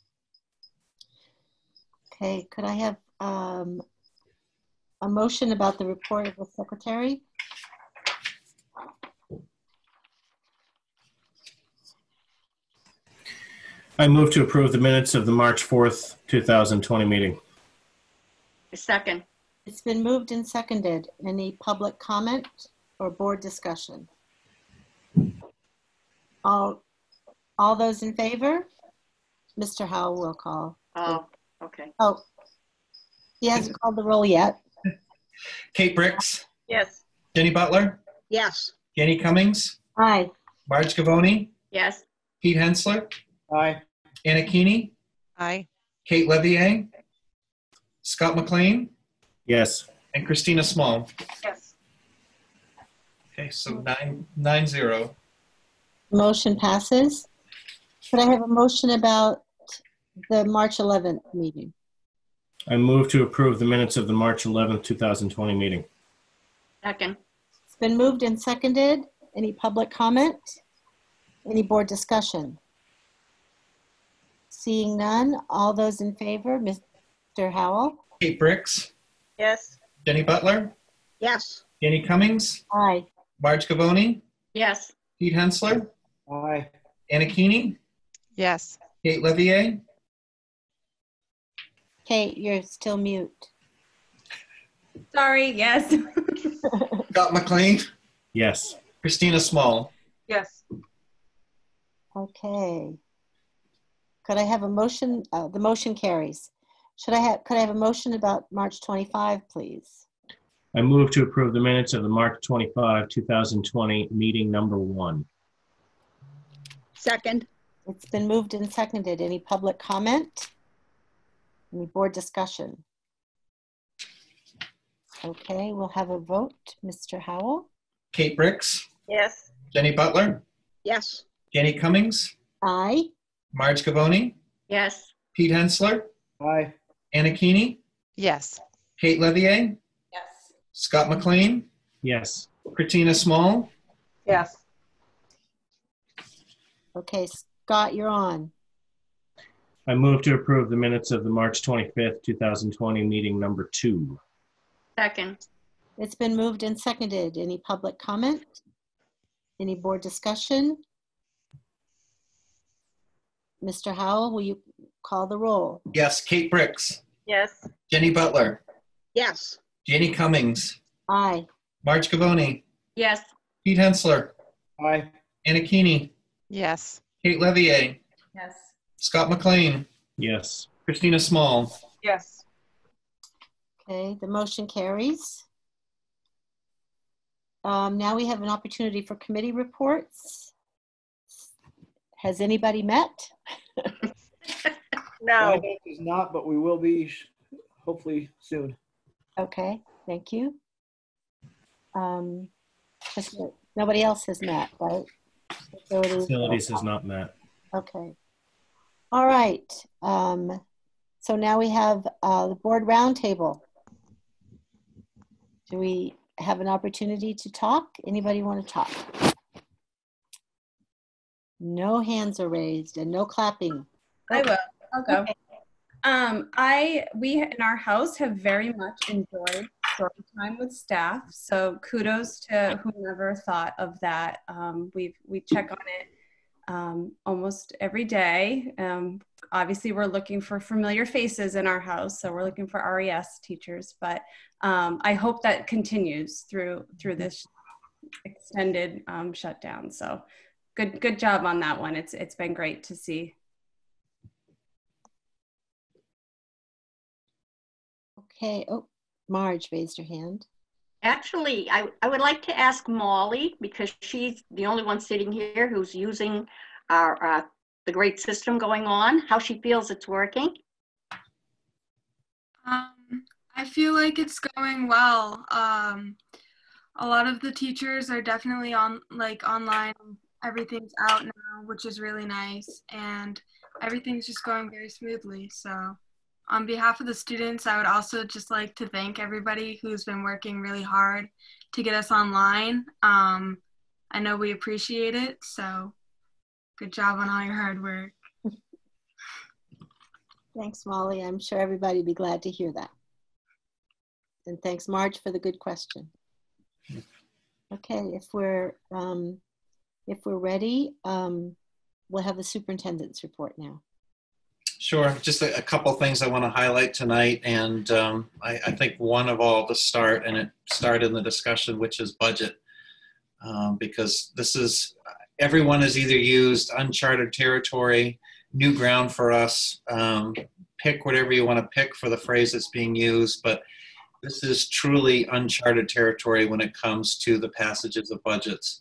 Okay, could I have a motion about the report of the secretary? I move to approve the minutes of the March 4th, 2020 meeting. A second. It's been moved and seconded. Any public comment or board discussion? All those in favor? Mr. Howell will call. Oh, okay. Oh, he hasn't called the roll yet. Kate Bricks, Yes. Jenny Butler, Yes. Jenny Cummings, Aye. Marge Gavoni, Yes. Pete Hensler, Aye. Anna Keeney, Aye. Kate Levier, Scott McLean, Yes. and Christina Small. Yes. Okay, so 9-0. Motion passes. Could I have a motion about the March 11th meeting? I move to approve the minutes of the March 11th, 2020 meeting. Second. It's been moved and seconded. Any public comment? Any board discussion? Seeing none, all those in favor, Mr. Howell? Kate Bricks, Yes. Jenny Butler, Yes. Jenny Cummings, Aye. Marge Gavoni, Yes. Pete Hensler, Aye. Anna Keeney, Yes. Kate Levier, Kate, you're still mute. Sorry, yes. Scott McLean, Yes. Christina Small. Yes. Okay. Could I have a motion? The motion carries. Could I have a motion about March 25, please? I move to approve the minutes of the March 25, 2020 meeting number 1. Second. It's been moved and seconded. Any public comment? Any board discussion? Okay, we'll have a vote. Mr. Howell? Kate Bricks, Yes. Jenny Butler, Yes. Jenny Cummings, Aye. Marge Gavoni, Yes. Pete Hensler, Aye. Anna Keeney, Yes. Kate Levier, Yes. Scott McLean, Yes. Christina Small, Yes. Okay, Scott, you're on. I move to approve the minutes of the March 25th, 2020 meeting number 2. Second. It's been moved and seconded. Any public comment? Any board discussion? Mr. Howell, will you call the roll? yes, Kate Bricks, Yes. Jenny Butler, Yes. Jenny Cummings, Aye. Marge Gavoni, Yes. Pete Hensler, Aye. Anna Keeney, Yes. Kate Levier, Yes. Scott McLean, Yes. Christina Small. Yes. Okay, the motion carries. Now we have an opportunity for committee reports. Has anybody met? No. Finance is not, but we will be hopefully soon. Okay, thank you. Nobody else has met, right? Facilities has not met. Okay. All right. So now we have the board roundtable. Do we have an opportunity to talk? Anybody want to talk? No hands are raised and no clapping. I will. I'll go. Okay. We in our house have very much enjoyed story time with staff. So kudos to whomever thought of that. We check on it almost every day. Obviously, we're looking for familiar faces in our house, so we're looking for RES teachers. But I hope that continues through this extended shutdown. So good job on that one. It's been great to see. Okay. Oh, Marge raised her hand. Actually, I would like to ask Molly, because she's the only one sitting here who's using our the great system going on, how she feels it's working. I feel like it's going well. A lot of the teachers are definitely online. Everything's out now, which is really nice, and everything's just going very smoothly. So on behalf of the students, I would also just like to thank everybody who's been working really hard to get us online. I know we appreciate it, so good job on all your hard work. Thanks, Molly. I'm sure everybody would be glad to hear that. And thanks, Marge, for the good question. Okay, if we're ready, we'll have the superintendent's report now. Sure. Just a couple things I want to highlight tonight. And I think one of all to start, and it started in the discussion, which is budget. Because this is, everyone has either used uncharted territory, new ground for us, pick whatever you want to pick for the phrase that's being used, but this is truly uncharted territory when it comes to the passages of budgets.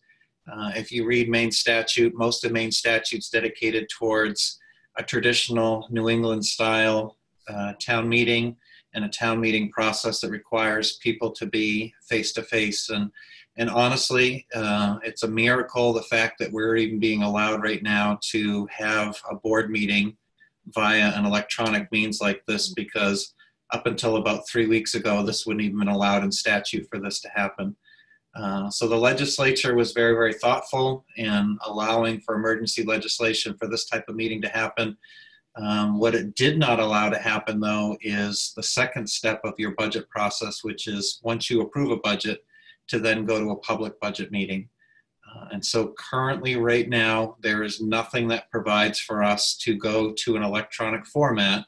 If you read Maine statute, most of Maine statute's dedicated towards a traditional New England style town meeting and a town meeting process that requires people to be face to face. And honestly, it's a miracle, the fact that we're even being allowed right now to have a board meeting via an electronic means like this, because up until about 3 weeks ago, this wouldn't even been allowed in statute for this to happen. So the legislature was very, very thoughtful in allowing for emergency legislation for this type of meeting to happen. What it did not allow to happen, though, is the second step of your budget process, which is once you approve a budget, to then go to a public budget meeting. And so currently right now, there is nothing that provides for us to go to an electronic format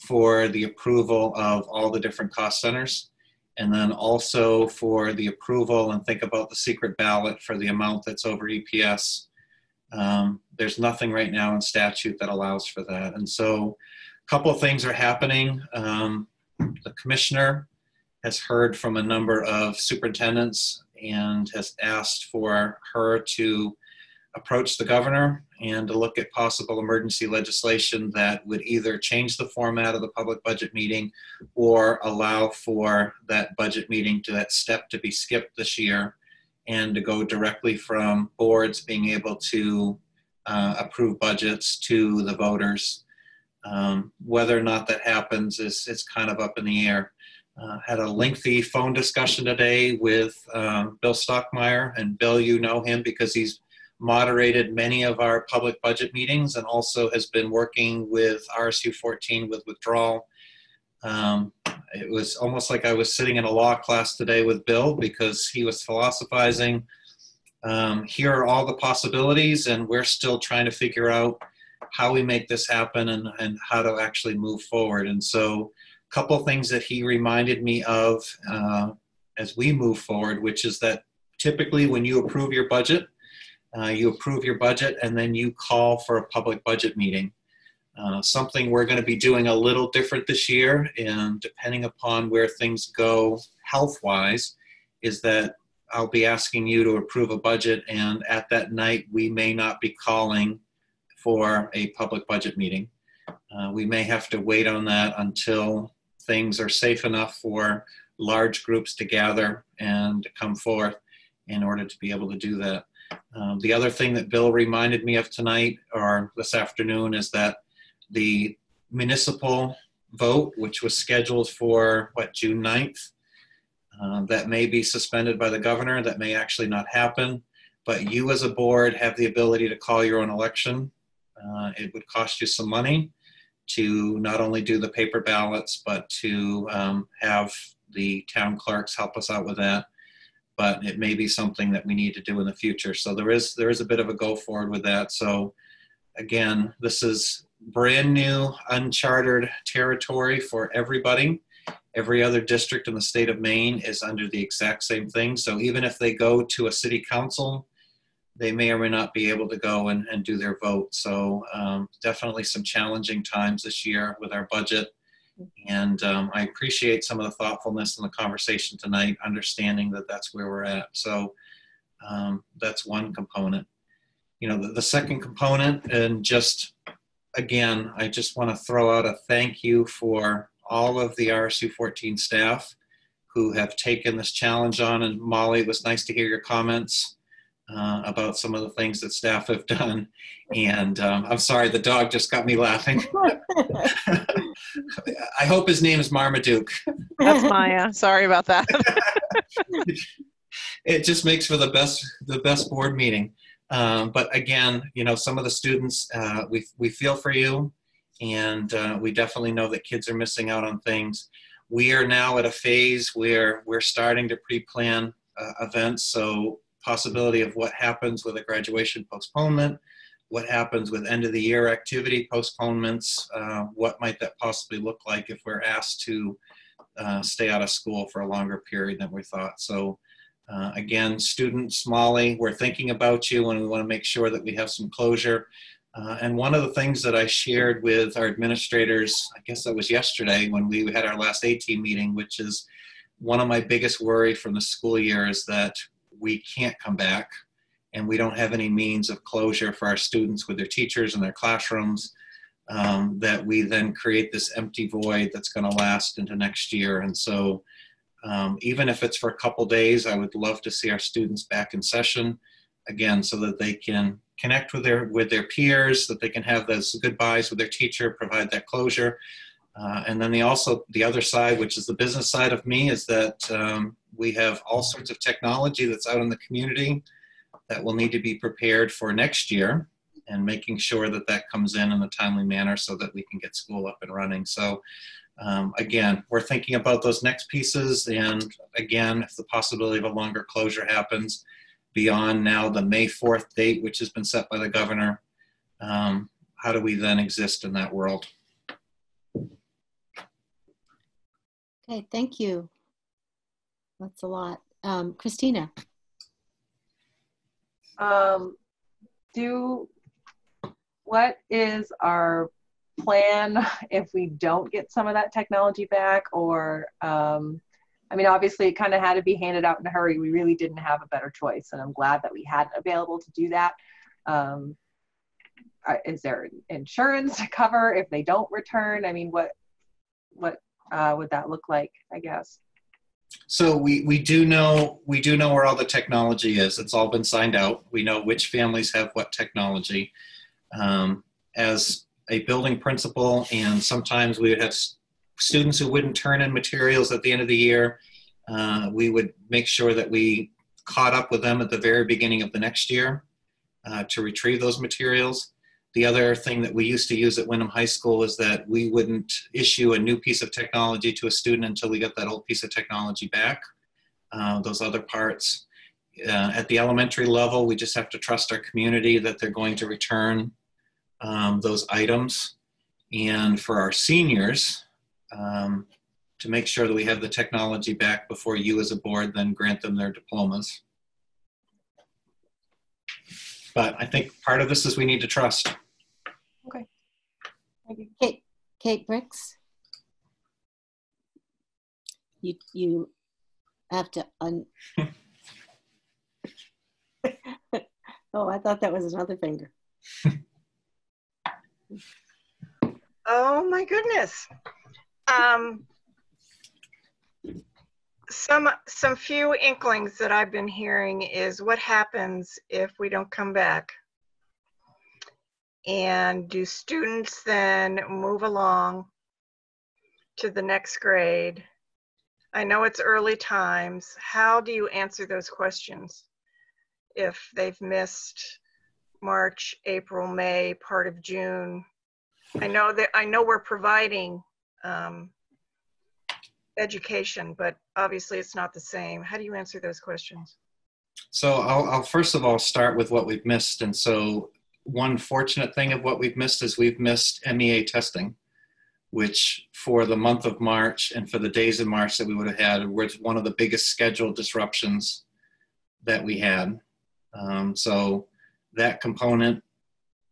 for the approval of all the different cost centers. And then also for the approval, and think about the secret ballot for the amount that's over EPS. There's nothing right now in statute that allows for that. And so a couple of things are happening. The commissioner has heard from a number of superintendents and has asked for her to approach the governor and to look at possible emergency legislation that would either change the format of the public budget meeting or allow for that budget meeting, to that step, to be skipped this year and to go directly from boards being able to approve budgets to the voters. Whether or not that happens is kind of up in the air. Had a lengthy phone discussion today with Bill Stockmeyer, and Bill, you know him because he's moderated many of our public budget meetings and also has been working with RSU 14 with Withdrawal. It was almost like I was sitting in a law class today with Bill, because he was philosophizing. Here are all the possibilities, and we're still trying to figure out how we make this happen and how to actually move forward. And so a couple of things that he reminded me of as we move forward, which is that typically when you approve your budget and then you call for a public budget meeting. Something we're going to be doing a little different this year, and depending upon where things go health-wise, is that I'll be asking you to approve a budget, and at that night we may not be calling for a public budget meeting. We may have to wait on that until things are safe enough for large groups to gather and to come forth in order to be able to do that. The other thing that Bill reminded me of tonight, or this afternoon, is that the municipal vote, which was scheduled for, June 9th, that may be suspended by the governor. That may actually not happen, but you as a board have the ability to call your own election. It would cost you some money to not only do the paper ballots, but to have the town clerks help us out with that. But it may be something that we need to do in the future. So there is a bit of a go forward with that. So again, this is brand new, uncharted territory for everybody. Every other district in the state of Maine is under the exact same thing. So even if they go to a city council, they may or may not be able to go and do their vote. So definitely some challenging times this year with our budget. And I appreciate some of the thoughtfulness in the conversation tonight, understanding that that's where we're at. So that's one component. The second component, and just, again, I just want to throw out a thank you for all of the RSU 14 staff who have taken this challenge on. And Molly, it was nice to hear your comments about some of the things that staff have done. And I'm sorry, the dog just got me laughing. I hope his name is Marmaduke. That's Maya. Sorry about that. It just makes for the best board meeting. But again, some of the students, we feel for you, and we definitely know that kids are missing out on things. We are now at a phase where we're starting to pre-plan events. So possibility of what happens with a graduation postponement, what happens with end of the year activity postponements, what might that possibly look like if we're asked to stay out of school for a longer period than we thought. So again, students, Molly, we're thinking about you and we want to make sure that we have some closure. And one of the things that I shared with our administrators, I guess that was yesterday when we had our last A-team meeting, which is one of my biggest worry from the school year is that we can't come back and we don't have any means of closure for our students with their teachers and their classrooms, that we then create this empty void that's going to last into next year. And so even if it's for a couple days, I would love to see our students back in session again, so that they can connect with their peers, that they can have those goodbyes with their teacher, provide that closure. And then the other side, which is the business side of me, is that we have all sorts of technology that's out in the community that will need to be prepared for next year, and making sure that that comes in a timely manner so that we can get school up and running. So again, we're thinking about those next pieces. And again, if the possibility of a longer closure happens beyond now the May 4th date, which has been set by the governor, how do we then exist in that world? Okay, thank you. That's a lot. Christina. What is our plan if we don't get some of that technology back? Or, I mean, obviously it kind of had to be handed out in a hurry. We really didn't have a better choice, and I'm glad that we had it available to do that. Is there insurance to cover if they don't return? I mean, what would that look like, I guess? So we do know where all the technology is. It's all been signed out. We know which families have what technology. As a building principal, and sometimes we would have students who wouldn't turn in materials at the end of the year. We would make sure that we caught up with them at the very beginning of the next year to retrieve those materials. The other thing that we used to use at Wyndham High School is that we wouldn't issue a new piece of technology to a student until we got that old piece of technology back, those other parts. At the elementary level, we just have to trust our community that they're going to return those items. And for our seniors, to make sure that we have the technology back before you as a board then grant them their diplomas. But I think part of this is we need to trust. Okay. Thank you. Kate Bricks. You have to Oh, I thought that was another finger. Oh my goodness. Some few inklings that I've been hearing is what happens if we don't come back? And do students then move along to the next grade? I know it's early times. How do you answer those questions if they've missed March, April, May, part of June? I know we're providing education, but obviously it's not the same. How do you answer those questions? So I'll first of all start with what we've missed. And so one fortunate thing of what we've missed is we've missed MEA testing, which for the month of March and for the days in March that we would have had was one of the biggest schedule disruptions that we had. So that component,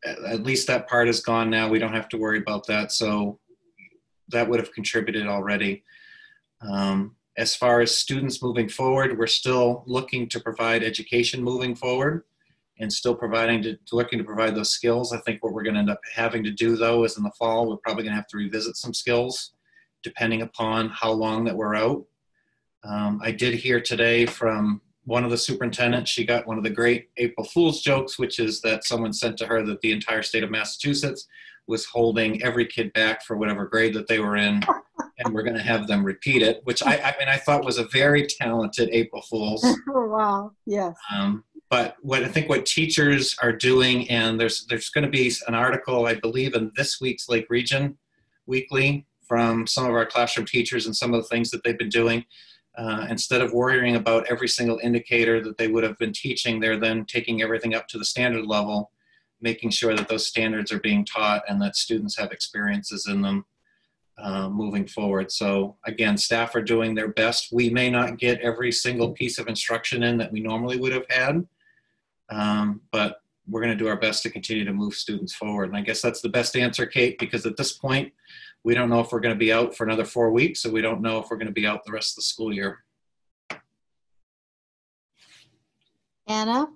at least that part is gone now. We don't have to worry about that. So that would have contributed already. As far as students moving forward, we're still looking to provide education moving forward and still looking to provide those skills. I think what we're going to end up having to do, though, is in the fall, we're probably going to have to revisit some skills depending upon how long that we're out. I did hear today from one of the superintendents, she got one of the great April Fool's jokes, which is that someone sent to her that the entire state of Massachusetts was holding every kid back for whatever grade that they were in, and we're going to have them repeat it, which I thought was a very talented April Fool's. Oh, wow, yes. But I think what teachers are doing, and there's going to be an article, I believe, in this week's Lake Region Weekly from some of our classroom teachers and some of the things that they've been doing. Instead of worrying about every single indicator that they would have been teaching, they're then taking everything up to the standard level making sure that those standards are being taught and that students have experiences in them moving forward. So again, staff are doing their best. We may not get every single piece of instruction in that we normally would have had, but we're going to do our best to continue to move students forward. And I guess that's the best answer, Kate, because at this point, we don't know if we're going to be out for another 4 weeks, so we don't know if we're going to be out the rest of the school year. Anna?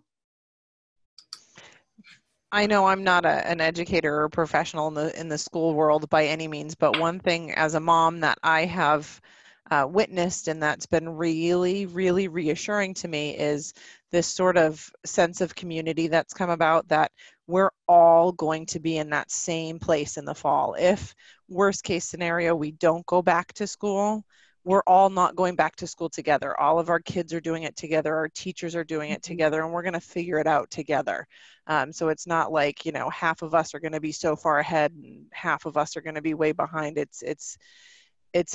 I know I'm not an educator or professional in the school world by any means, but one thing as a mom that I have witnessed and that's been really, really reassuring to me is this sort of sense of community that's come about, that we're all going to be in that same place in the fall. If worst case scenario, we don't go back to school, we're all not going back to school together. All of our kids are doing it together. Our teachers are doing it together, and we're going to figure it out together. So it's not like, you know, half of us are going to be so far ahead and half of us are going to be way behind. It's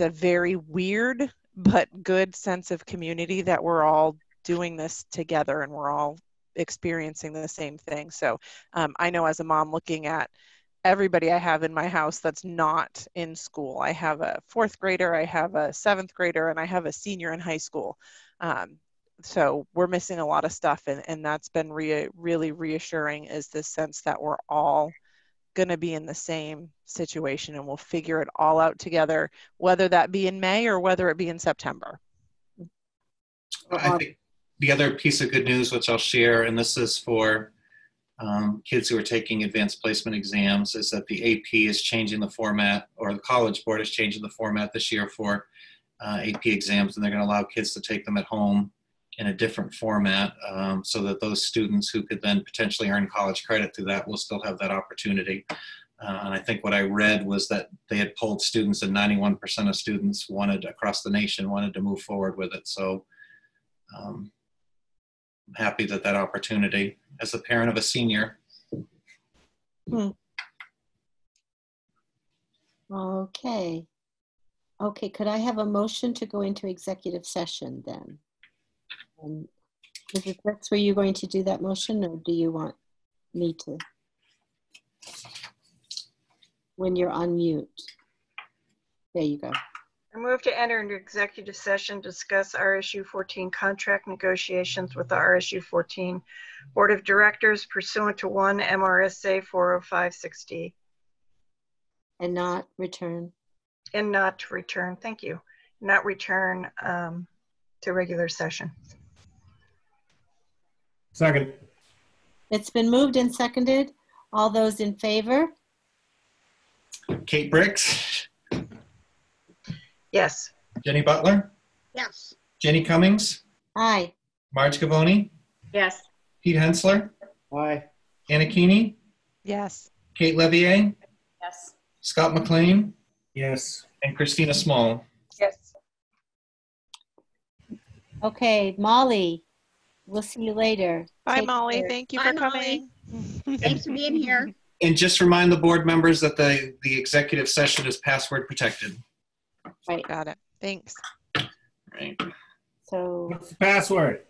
a very weird but good sense of community that we're all doing this together and we're all experiencing the same thing. So I know as a mom looking at everybody I have in my house that's not in school. I have a 4th grader, I have a 7th grader, and I have a senior in high school. So we're missing a lot of stuff, and that's been really reassuring, is this sense that we're all going to be in the same situation and we'll figure it all out together, whether that be in May or whether it be in September. I think the other piece of good news, which I'll share, and this is for kids who are taking advanced placement exams, is that the AP is changing the format, or the College Board is changing the format this year for AP exams, and they're going to allow kids to take them at home in a different format, so that those students who could then potentially earn college credit through that will still have that opportunity. And I think what I read was that they had polled students, and 91% of students across the nation wanted to move forward with it. So I'm happy that opportunity, as a parent of a senior. Okay. Okay, could I have a motion to go into executive session then? Mrs. Brooks, were you going to do that motion, or do you want me to? When you're on mute. There you go. I move to enter into executive session, discuss RSU 14 contract negotiations with the RSU 14 Board of Directors pursuant to 1 MRSA 40560. And not return. And not to return, thank you. Not return to regular session. Second. It's been moved and seconded. All those in favor? Kate Briggs? Yes. Jenny Butler? Yes. Jenny Cummings? Aye. Marge Gavoni? Yes. Pete Hensler? Aye. Anna Keeney? Yes. Kate Levier? Yes. Scott McLean? Yes. And Christina Small. Yes. Okay, Molly, we'll see you later. Bye, Take Molly. care. Thank you Bye, for coming. Thanks for being here. And just remind the board members that the executive session is password protected. Right. Got it. Thanks. Right. So. What's the password?